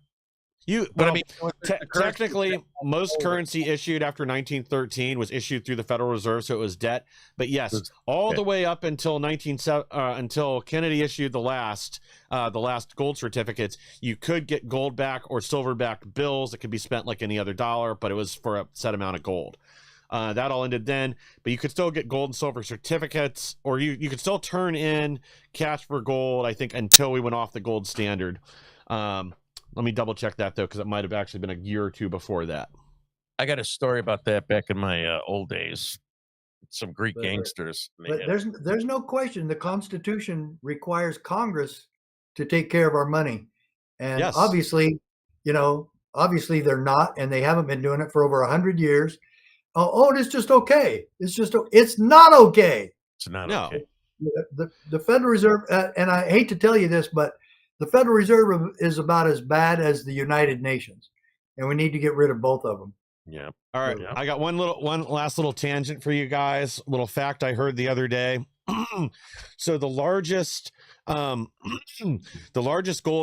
Technically, most currency issued after 1913 was issued through the Federal Reserve, so it was debt. But yes, the way up until until Kennedy issued the last gold certificates, you could get gold back or silver back bills that could be spent like any other dollar, but it was for a set amount of gold. That all ended then, but you could still get gold and silver certificates, or you could still turn in cash for gold, I think, until we went off the gold standard. Let me double check that though, because it might have actually been a year or two before that. I got a story about that back in my old days. Some Greek gangsters. But there's no question the Constitution requires Congress to take care of our money. And obviously they're not, and they haven't been doing it for over 100 years. And it's just okay. It's not okay. It's not okay. The Federal Reserve, and I hate to tell you this, but the Federal Reserve is about as bad as the United Nations, and we need to get rid of both of them. Yeah. All right. Yeah. I got one last little tangent for you guys. A little fact I heard the other day. So the largest gold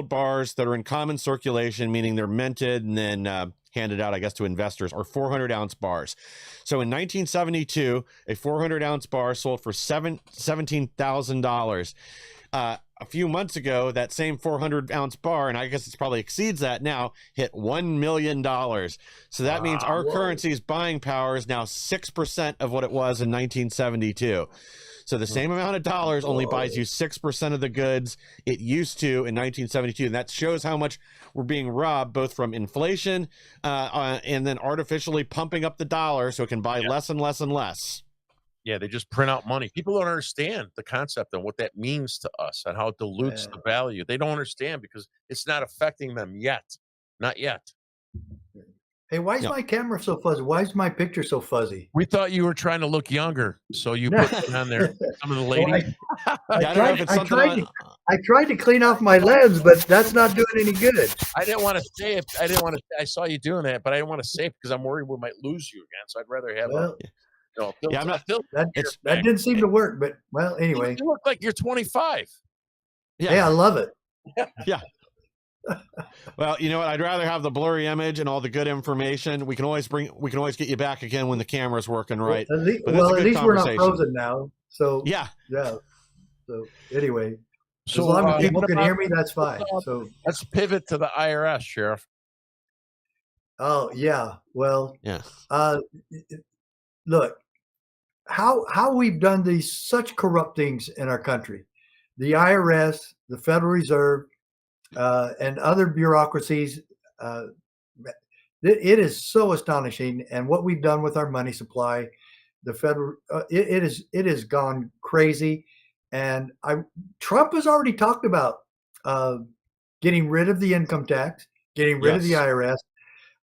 bars that are in common circulation, meaning they're minted and then handed out, I guess, to investors, are 400-ounce bars. So in 1972, a 400-ounce bar sold for $17,000. A few months ago, that same 400-ounce bar, and I guess it probably exceeds that now, hit $1 million. So that means our currency's buying power is now 6% of what it was in 1972. So the same amount of dollars only buys you 6% of the goods it used to in 1972. And that shows how much we're being robbed, both from inflation and then artificially pumping up the dollar so it can buy less and less and less. Yeah, they just print out money. People don't understand the concept and what that means to us and how it dilutes the value. They don't understand because it's not affecting them yet. Not yet. Hey, why is my camera so fuzzy? Why is my picture so fuzzy? We thought you were trying to look younger, so you put it on there. Some of the ladies. I tried to clean off my lens, but that's not doing any good. I didn't want to say it. I saw you doing that, but I didn't want to say it because I'm worried we might lose you again. So I'd rather have that didn't seem to work, but anyway. You look like you're 25. Yeah, hey, I love it. Yeah. Well, you know what? I'd rather have the blurry image and all the good information. We can always get you back again when the camera's working right. At least we're not frozen now. So Yeah. yeah. So anyway, as So, long as people what can about, hear me, that's fine. So let's pivot to the IRS, Sheriff. oh yeah. Well, Yeah. uh, look how we've done these such corrupt things in our country. The IRS, the Federal Reserve, and other bureaucracies. Uh, it is so astonishing, and what we've done with our money supply, the federal, it has gone crazy, and Trump has already talked about uh, getting rid of the income tax, getting rid of the Yes. IRS.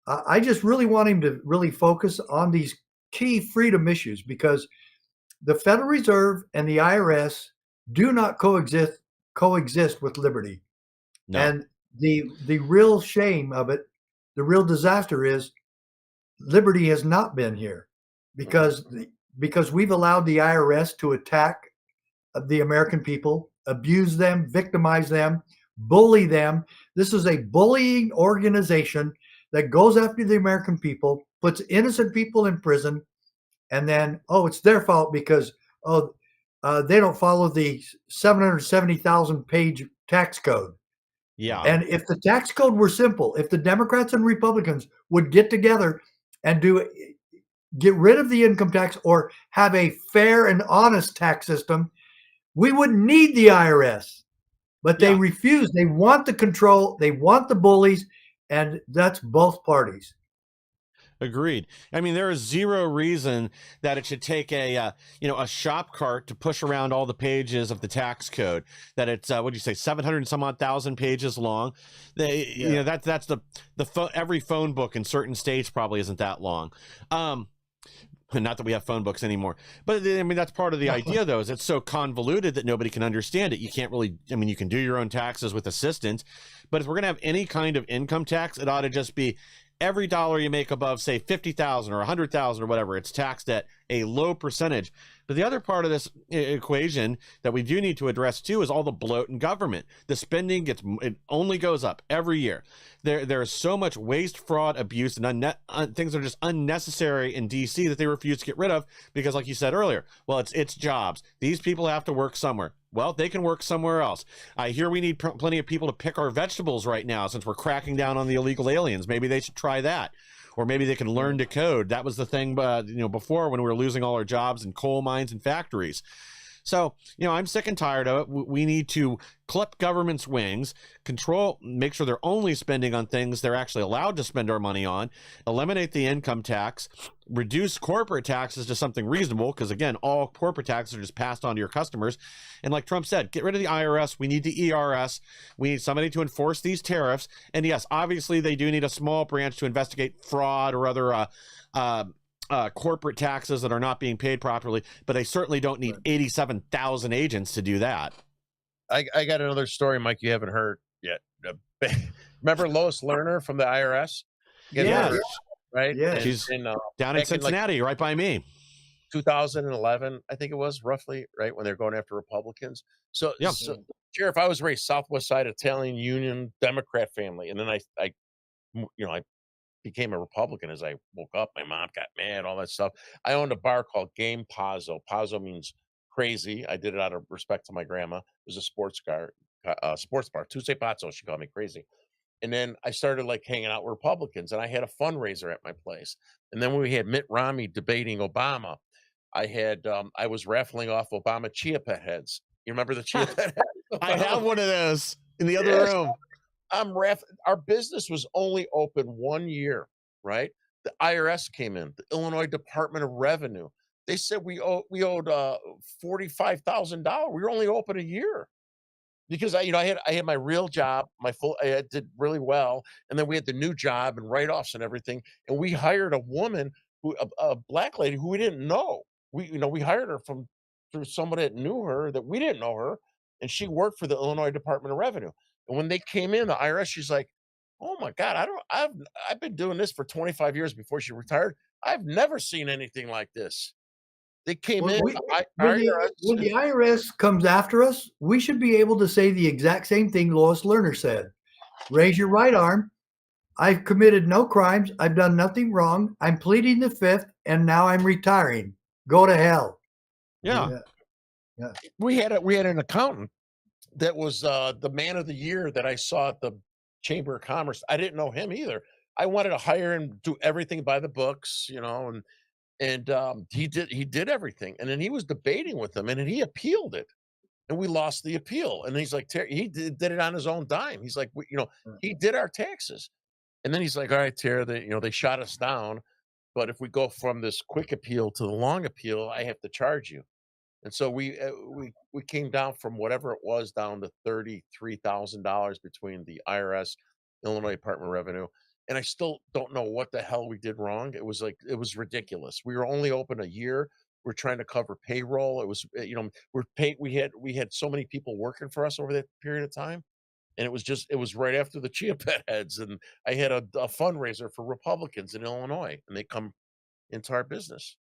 I just really want him to really focus on these key freedom issues because the Federal Reserve and the IRS do not coexist with liberty. No. And the real shame of it, the real disaster is liberty has not been here because because we've allowed the IRS to attack the American people, abuse them, victimize them, bully them. This is a bullying organization that goes after the American people, puts innocent people in prison, and then it's their fault because they don't follow the 770,000 page tax code. Yeah. And if the tax code were simple, if the Democrats and Republicans would get together and get rid of the income tax or have a fair and honest tax system, we wouldn't need the IRS. But they Yeah. refuse. They want the control. They want the bullies, and that's both parties. Agreed. I mean, there is zero reason that it should take a a shop cart to push around all the pages of the tax code. That it's what do you say, 700 and some odd thousand pages long. That's every phone book in certain states probably isn't that long. Not that we have phone books anymore, but I mean that's part of the idea, though, is it's so convoluted that nobody can understand it. You can't really. I mean, you can do your own taxes with assistance, but if we're gonna have any kind of income tax, it ought to just be every dollar you make above, say, 50,000 or 100,000 or whatever, it's taxed at a low percentage. But the other part of this equation that we do need to address too is all the bloat in government. The spending it only goes up every year. There is so much waste, fraud, abuse, and things that are just unnecessary in DC that they refuse to get rid of because, like you said earlier, well, it's jobs. These people have to work somewhere. Well, they can work somewhere else. I hear we need plenty of people to pick our vegetables right now since we're cracking down on the illegal aliens. Maybe they should try that. Or maybe they can learn to code. That was the thing, before when we were losing all our jobs in coal mines and factories. So, I'm sick and tired of it. We need to clip government's wings, make sure they're only spending on things they're actually allowed to spend our money on, eliminate the income tax, reduce corporate taxes to something reasonable, because, again, all corporate taxes are just passed on to your customers. And like Trump said, get rid of the IRS. We need the ERS. We need somebody to enforce these tariffs. And yes, obviously they do need a small branch to investigate fraud or other corporate taxes that are not being paid properly, but they certainly don't need 87,000 agents to do that. I got another story, Mike, you haven't heard yet. Remember Lois Lerner from the IRS? Yeah, right? Yeah, she's down in Cincinnati, right by me. 2011, I think it was, roughly, right, when they're going after Republicans. So, Yeah. Sheriff, I was raised Southwest Side Italian Union Democrat family, and then I became a Republican as I woke up. My mom got mad, all that stuff. I owned a bar called Game Pazzo. Pazzo means crazy. I did it out of respect to my grandma. It was a sports bar. Tuesday Pazzo, she called me crazy. And then I started like hanging out with Republicans, and I had a fundraiser at my place. And then when we had Mitt Romney debating Obama, I was raffling off Obama Chia Pet heads. You remember the Chia Pet heads? I have one of those in the other Yes. room. Our business was only open 1 year, right? The IRS came in, the Illinois Department of Revenue. They said we owed $45,000. We were only open a year because I had my real job, I did really well, and then we had the new job and write-offs and everything, and we hired a woman a black lady who we didn't know. We hired her through somebody that knew her that we didn't know her, and she worked for the Illinois Department of Revenue. And when they came in, the IRS, she's like, "Oh my God, I've been doing this for 25 years before she retired. I've never seen anything like this." They came Well, in, when the IRS comes after us, we should be able to say the exact same thing Lois Lerner said. Raise your right arm. I've committed no crimes. I've done nothing wrong. I'm pleading the fifth, and now I'm retiring. Go to hell. Yeah. Yeah. We had an accountant that was the man of the year that I saw at the Chamber of Commerce. I didn't know him either. I wanted to hire him, do everything by the books, and he did everything. And then he was debating with him, and then he appealed it, and we lost the appeal. And he's like, Terry, he did it on his own dime. He's like, he did our taxes, and then he's like, all right, Terry, they shot us down, but if we go from this quick appeal to the long appeal, I have to charge you. And so we came down from whatever it was down to $33,000 between the IRS, Illinois Department of Revenue, and I still don't know what the hell we did wrong. It was ridiculous. We were only open a year. We're trying to cover payroll. It was we had so many people working for us over that period of time, and it was right after the Chia Pet heads, and I had a fundraiser for Republicans in Illinois, and they come into our business.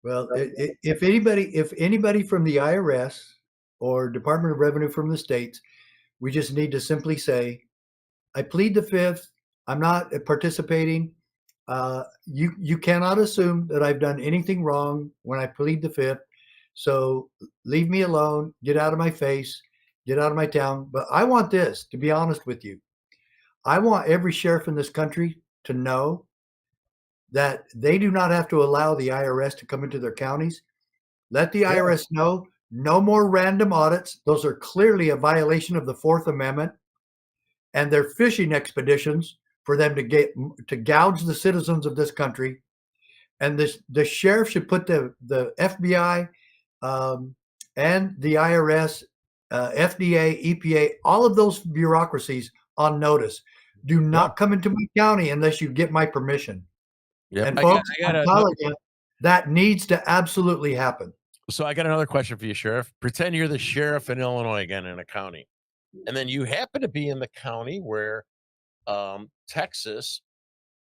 Well, if anybody from the IRS or Department of Revenue from the states, we just need to simply say, I plead the fifth. I'm not participating. You cannot assume that I've done anything wrong when I plead the fifth. So leave me alone. Get out of my face. Get out of my town. But I want this, to be honest with you. I want every sheriff in this country to know that they do not have to allow the IRS to come into their counties. Let the IRS know no more random audits. Those are clearly a violation of the Fourth Amendment, and they're fishing expeditions for them to gouge the citizens of this country. And the sheriff should put the FBI and the IRS, FDA, EPA, all of those bureaucracies on notice. Do not come into my county unless you get my permission. Yep. And folks, I'm telling you, that needs to absolutely happen. So I got another question for you, Sheriff. Pretend you're the sheriff in Illinois again in a county, and then you happen to be in the county where Texas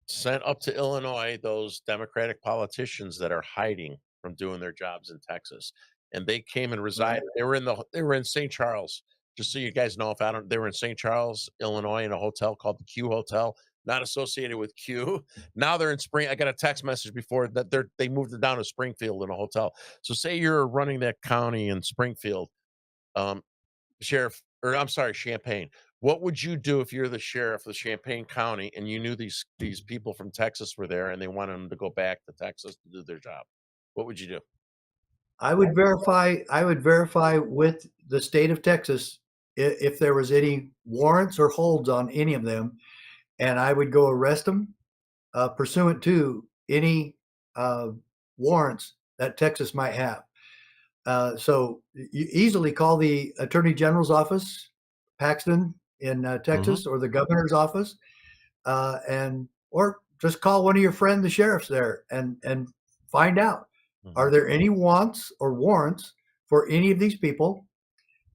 sent up to Illinois those Democratic politicians that are hiding from doing their jobs in Texas, and they came and resided. They were in St. Charles. Just so you guys know, they were in St. Charles, Illinois, in a hotel called the Q Hotel, not associated with Q. Now they're in Spring. I got a text message before that they moved it down to Springfield in a hotel. So say you're running that county in Springfield, um, Sheriff, or I'm sorry, Champaign. What would you do if you're the sheriff of Champaign County and you knew these people from Texas were there and they wanted them to go back to Texas to do their job? What would you do? I would verify with the state of Texas if there was any warrants or holds on any of them, and I would go arrest them pursuant to any warrants that Texas might have. So you easily call the Attorney General's office, Paxton in Texas, or the governor's office, or just call one of your friends, the sheriffs there, and find out, are there any wants or warrants for any of these people,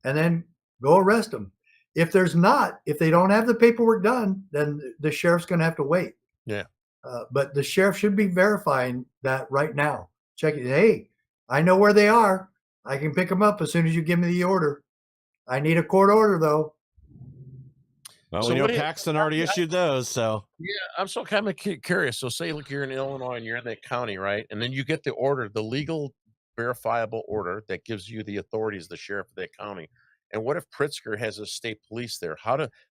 and then go arrest them. If there's not, if they don't have the paperwork done, then the sheriff's going to have to wait. Yeah. But the sheriff should be verifying that right now. Check it. Hey, I know where they are. I can pick them up as soon as you give me the order. I need a court order, though. Well, we know Paxton already issued those, so. Yeah, I'm so kind of curious. So say, look, you're in Illinois and you're in that county, right? And then you get the order, the legal verifiable order that gives you the authority as the sheriff of that county. And what if Pritzker has a state police there?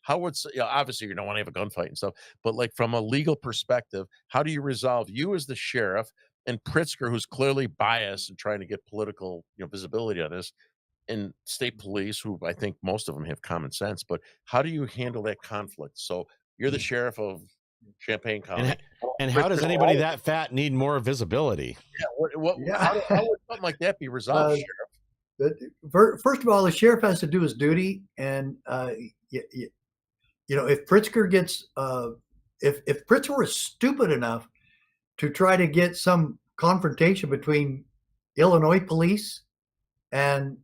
Obviously you don't want to have a gunfight and stuff, but like from a legal perspective, how do you resolve you as the sheriff and Pritzker, who's clearly biased and trying to get political visibility on this, and state police, who I think most of them have common sense, but how do you handle that conflict? So you're the sheriff of Champaign County. And how does anybody that fat need more visibility? Yeah, how would something like that be resolved, Sheriff? First of all, the sheriff has to do his duty, and if Pritzker gets, if Pritzker is stupid enough to try to get some confrontation between Illinois police and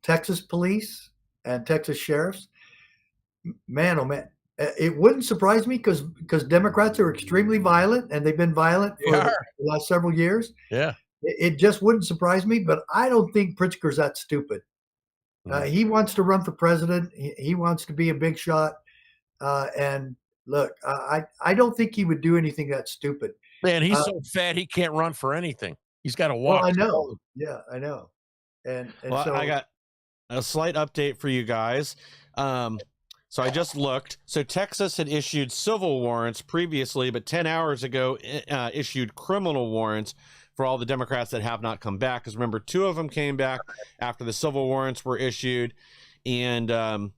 Texas police and Texas sheriffs, man, oh man, it wouldn't surprise me because Democrats are extremely violent, and they've been violent for the last several years. Yeah. It just wouldn't surprise me, but I don't think Pritzker's that stupid. He wants to run for president. He wants to be a big shot. And look, I don't think he would do anything that stupid. Man, he's so fat he can't run for anything. He's got to walk. Well, I know. Yeah, I know. And Well, so I got a slight update for you guys. So I just looked. So Texas had issued civil warrants previously, but 10 hours ago issued criminal warrants for all the Democrats that have not come back. Because remember, 2 of them came back after the civil warrants were issued. And but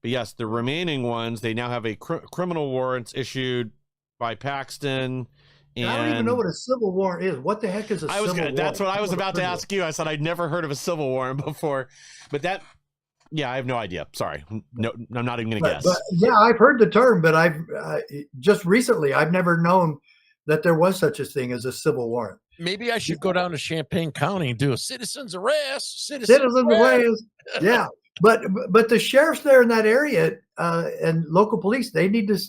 yes, the remaining ones, they now have a criminal warrants issued by Paxton. And I don't even know what a civil warrant is. What the heck is a civil warrant? That's what I was about to ask you. I said I'd never heard of a civil warrant before, but that, yeah, I have no idea. Sorry, no, I'm not even going to guess. But yeah, I've heard the term, but I've just recently I've never known that there was such a thing as a civil warrant. Maybe I should go down to Champaign County and do a citizen's arrest. Citizens arrest. Yeah, but the sheriffs there in that area and local police, they need to.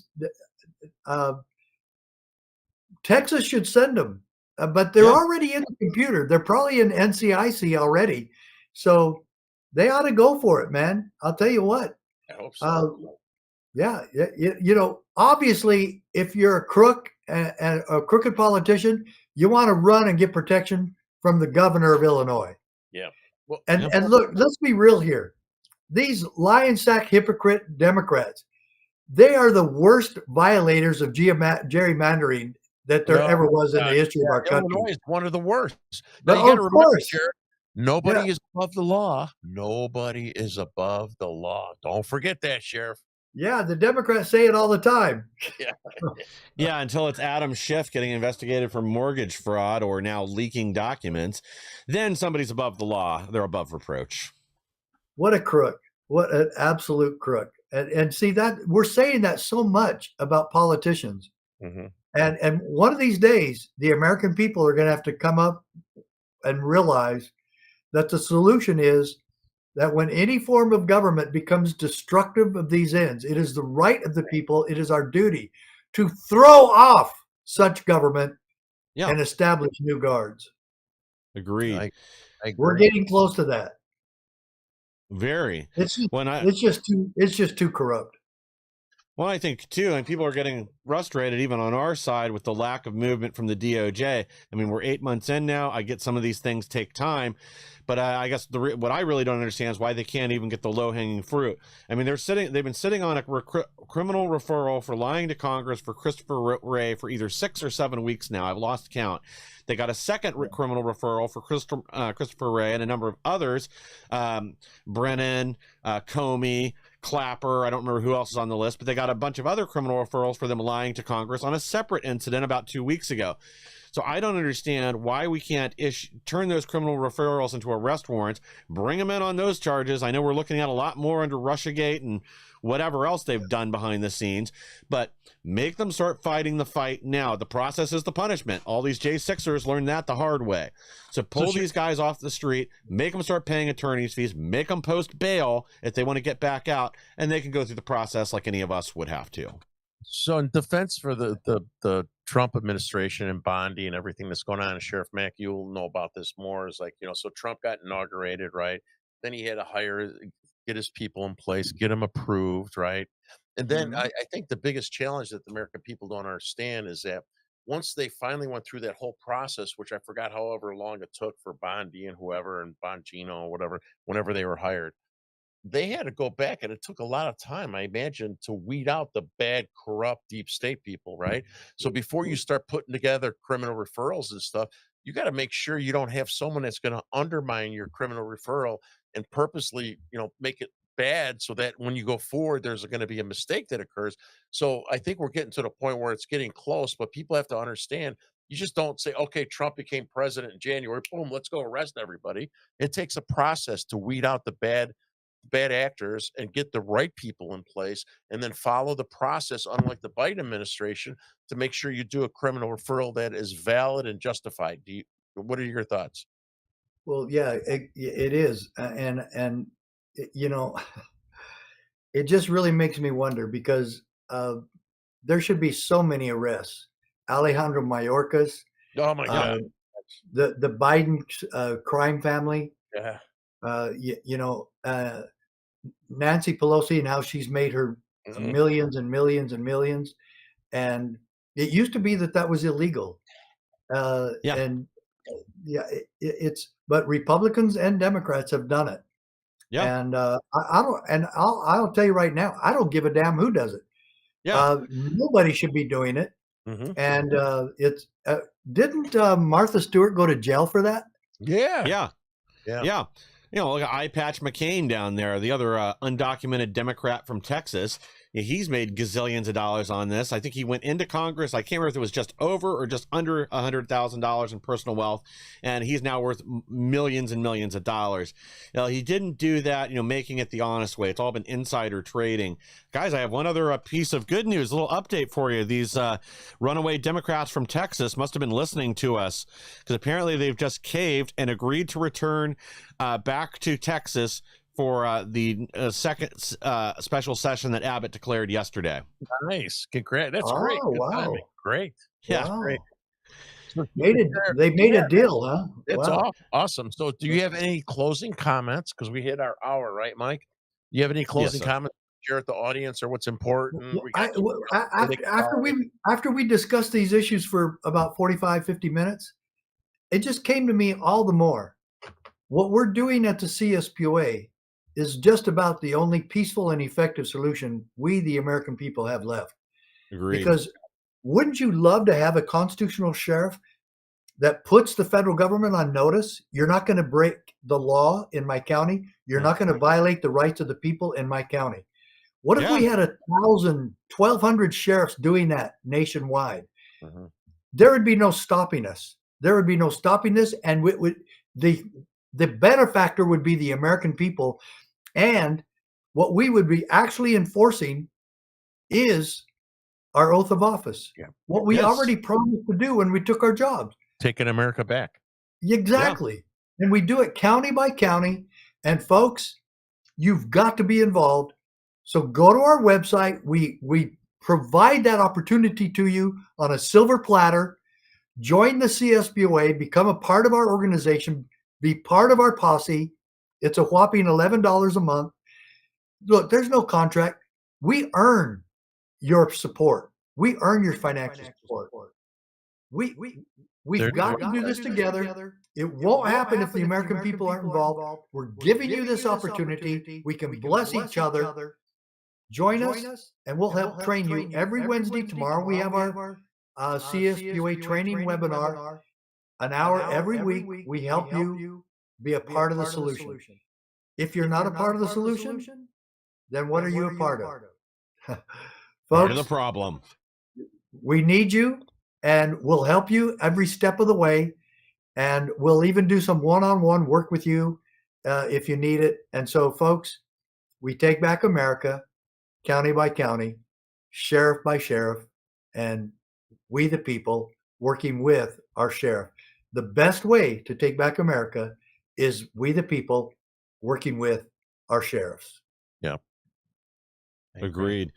Texas should send them, but they're already in the computer. They're probably in NCIC already, so they ought to go for it, man. I'll tell you what. I hope so. Yeah, you know, obviously, if you're a crook and a crooked politician, you want to run and get protection from the governor of Illinois. Yeah. Well, and look, let's be real here. These lion sack hypocrite Democrats, they are the worst violators of gerrymandering that there ever was in the history of our country. Illinois is one of the worst. Now, you got to remember, Jared, nobody is above the law. Nobody is above the law. Don't forget that, Sheriff. Yeah, the Democrats say it all the time. Yeah. Yeah, until it's Adam Schiff getting investigated for mortgage fraud or now leaking documents, then somebody's above the law. They're above reproach. What a crook. What an absolute crook. And see that we're saying that so much about politicians. Mm-hmm. And one of these days, the American people are going to have to come up and realize that the solution is that when any form of government becomes destructive of these ends, it is the right of the people, it is our duty to throw off such government and establish new guards. Agreed. I agree. We're getting close to that. Very. It's just too corrupt. Well, I think too, and people are getting frustrated even on our side with the lack of movement from the DOJ. I mean, we're 8 months in now. I get some of these things take time, but I guess what I really don't understand is why they can't even get the low-hanging fruit. I mean, they've been sitting on a criminal referral for lying to Congress for Christopher Wray for either 6 or 7 weeks now. I've lost count. They got a second criminal referral for Christopher Wray and a number of others, Brennan, Comey, Clapper. I don't remember who else is on the list, but they got a bunch of other criminal referrals for them lying to Congress on a separate incident about 2 weeks ago. So I don't understand why we can't turn those criminal referrals into arrest warrants, bring them in on those charges. I know we're looking at a lot more under Russiagate and whatever else they've done behind the scenes, but make them start fighting the fight now. The process is the punishment. All these J6ers learned that the hard way. So pull these guys off the street, make them start paying attorney's fees, make them post bail if they want to get back out, and they can go through the process like any of us would have to. So in defense for the Trump administration and Bondi and everything that's going on, and Sheriff Mack, you'll know about this more, is like, so Trump got inaugurated, right? Then he had to get his people in place, get them approved, right? And then I think the biggest challenge that the American people don't understand is that once they finally went through that whole process, which I forgot however long it took for Bondi and whoever and Bongino or whatever, whenever they were hired, they had to go back, and it took a lot of time, I imagine, to weed out the bad, corrupt, deep state people, right? So before you start putting together criminal referrals and stuff, you got to make sure you don't have someone that's going to undermine your criminal referral and purposely, make it bad so that when you go forward, there's going to be a mistake that occurs. So I think we're getting to the point where it's getting close, but people have to understand you just don't say, okay, Trump became president in January, boom, let's go arrest everybody. It takes a process to weed out the bad actors and get the right people in place and then follow the process, unlike the Biden administration, to make sure you do a criminal referral that is valid and justified. What are your thoughts? Well, yeah, it is. And it just really makes me wonder because there should be so many arrests. Alejandro Mayorkas. Oh my God. The Biden crime family. Yeah. Nancy Pelosi and how she's made her millions and millions and millions. And it used to be that was illegal. And it's but Republicans and Democrats have done it. Yeah. And I don't. And I'll tell you right now, I don't give a damn who does it. Yeah. Nobody should be doing it. Mhm. And it's didn't Martha Stewart go to jail for that? Yeah. Yeah. Yeah. Yeah. You know, look at Eye Patch McCain down there, the other undocumented Democrat from Texas. Yeah, he's made gazillions of dollars on this. I think he went into Congress. I can't remember if it was just over or just under $100,000 in personal wealth, and he's now worth millions and millions of dollars. You know, he didn't do that, you know, making it the honest way. It's all been insider trading. Guys, I have one other piece of good news, a little update for you. These runaway Democrats from Texas must have been listening to us, because apparently they've just caved and agreed to return back to Texas for the second special session that Abbott declared yesterday. Nice. Congrats. That's great. Oh, Good wow. timing. Great. Yeah. Wow. Great. They made a deal, huh? It's Wow. awesome. So do you have any closing comments? Because we hit our hour, right, Mike? Do you have any closing sir. comments to share with the audience, or what's important? We got After we discussed these issues for about 45, 50 minutes, it just came to me all the more. What we're doing at the CSPOA is just about the only peaceful and effective solution we, the American people, have left. Agreed. Because wouldn't you love to have a constitutional sheriff that puts the federal government on notice? You're not going to break the law in my county. You're not going to violate the rights of the people in my county. What if we had 1,000, 1,200 sheriffs doing that nationwide? There would be no stopping us. There would be no stopping this. And the benefactor would be the American people. And what we would be actually enforcing is our oath of office. Yeah. What we already promised to do when we took our jobs. Taking America back. Exactly. Yeah. And we do it county by county. And folks, you've got to be involved. So go to our website. We provide that opportunity to you on a silver platter. Join the CSPOA, become a part of our organization, be part of our posse. It's a whopping $11 a month. Look, there's no contract. We earn your support. We earn your financial support. We've got to do this together. It won't happen if the American people aren't involved. We're giving you this opportunity. We can bless each other. Join us, and we'll help train you every Wednesday. Tomorrow we have our CSPOA training webinar. An hour every week. We help you be a part of the solution. If you're not a part of the solution, then what are you a part of? Part of the problem. We need you, and we'll help you every step of the way. And we'll even do some one-on-one work with you if you need it. And so, folks, we take back America, county by county, sheriff by sheriff, and we the people working with our sheriff. The best way to take back America is we the people working with our sheriffs. Yeah. Agreed.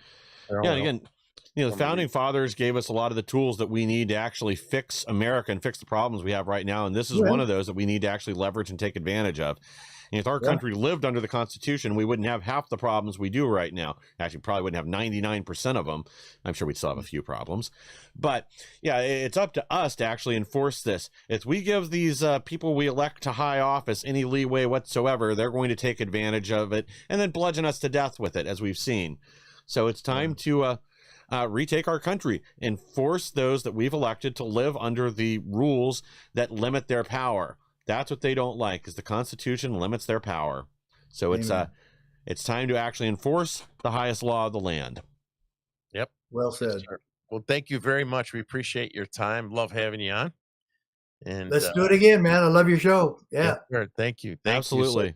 Yeah, and again, you know, the founding fathers gave us a lot of the tools that we need to actually fix America and fix the problems we have right now. And this is one of those that we need to actually leverage and take advantage of. And if our country lived under the Constitution, we wouldn't have half the problems we do right now. Actually, probably wouldn't have 99% of them. I'm sure we'd still have a few problems. But yeah, it's up to us to actually enforce this. If we give these people we elect to high office any leeway whatsoever, they're going to take advantage of it and then bludgeon us to death with it, as we've seen. So it's time to retake our country and force those that we've elected to live under the rules that limit their power. That's what they don't like, is the Constitution limits their power. So it's time to actually enforce the highest law of the land. Yep. Well said. Well, thank you very much. We appreciate your time. Love having you on. And let's do it again, man. I love your show. Yeah. Sure. Thank you. Absolutely.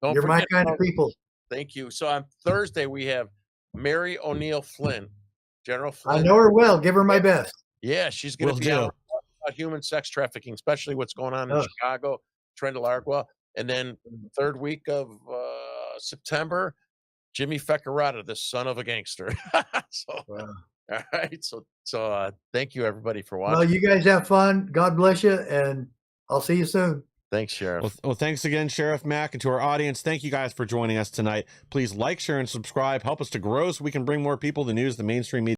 So, you're my kind of people. Thank you. So on Thursday, we have Mary O'Neill Flynn, General Flynn. I know her well. Give her my best. Yeah, she's going to be on about human sex trafficking, especially what's going on in Chicago, Trent-Largua. And then third week of September, Jimmy Feccarata, the son of a gangster. All right. So thank you, everybody, for watching. Well, you guys have fun. God bless you, and I'll see you soon. Thanks, Sheriff. Well, thanks again, Sheriff Mack, and to our audience, thank you guys for joining us tonight. Please like, share, and subscribe. Help us to grow so we can bring more people the news, the mainstream media.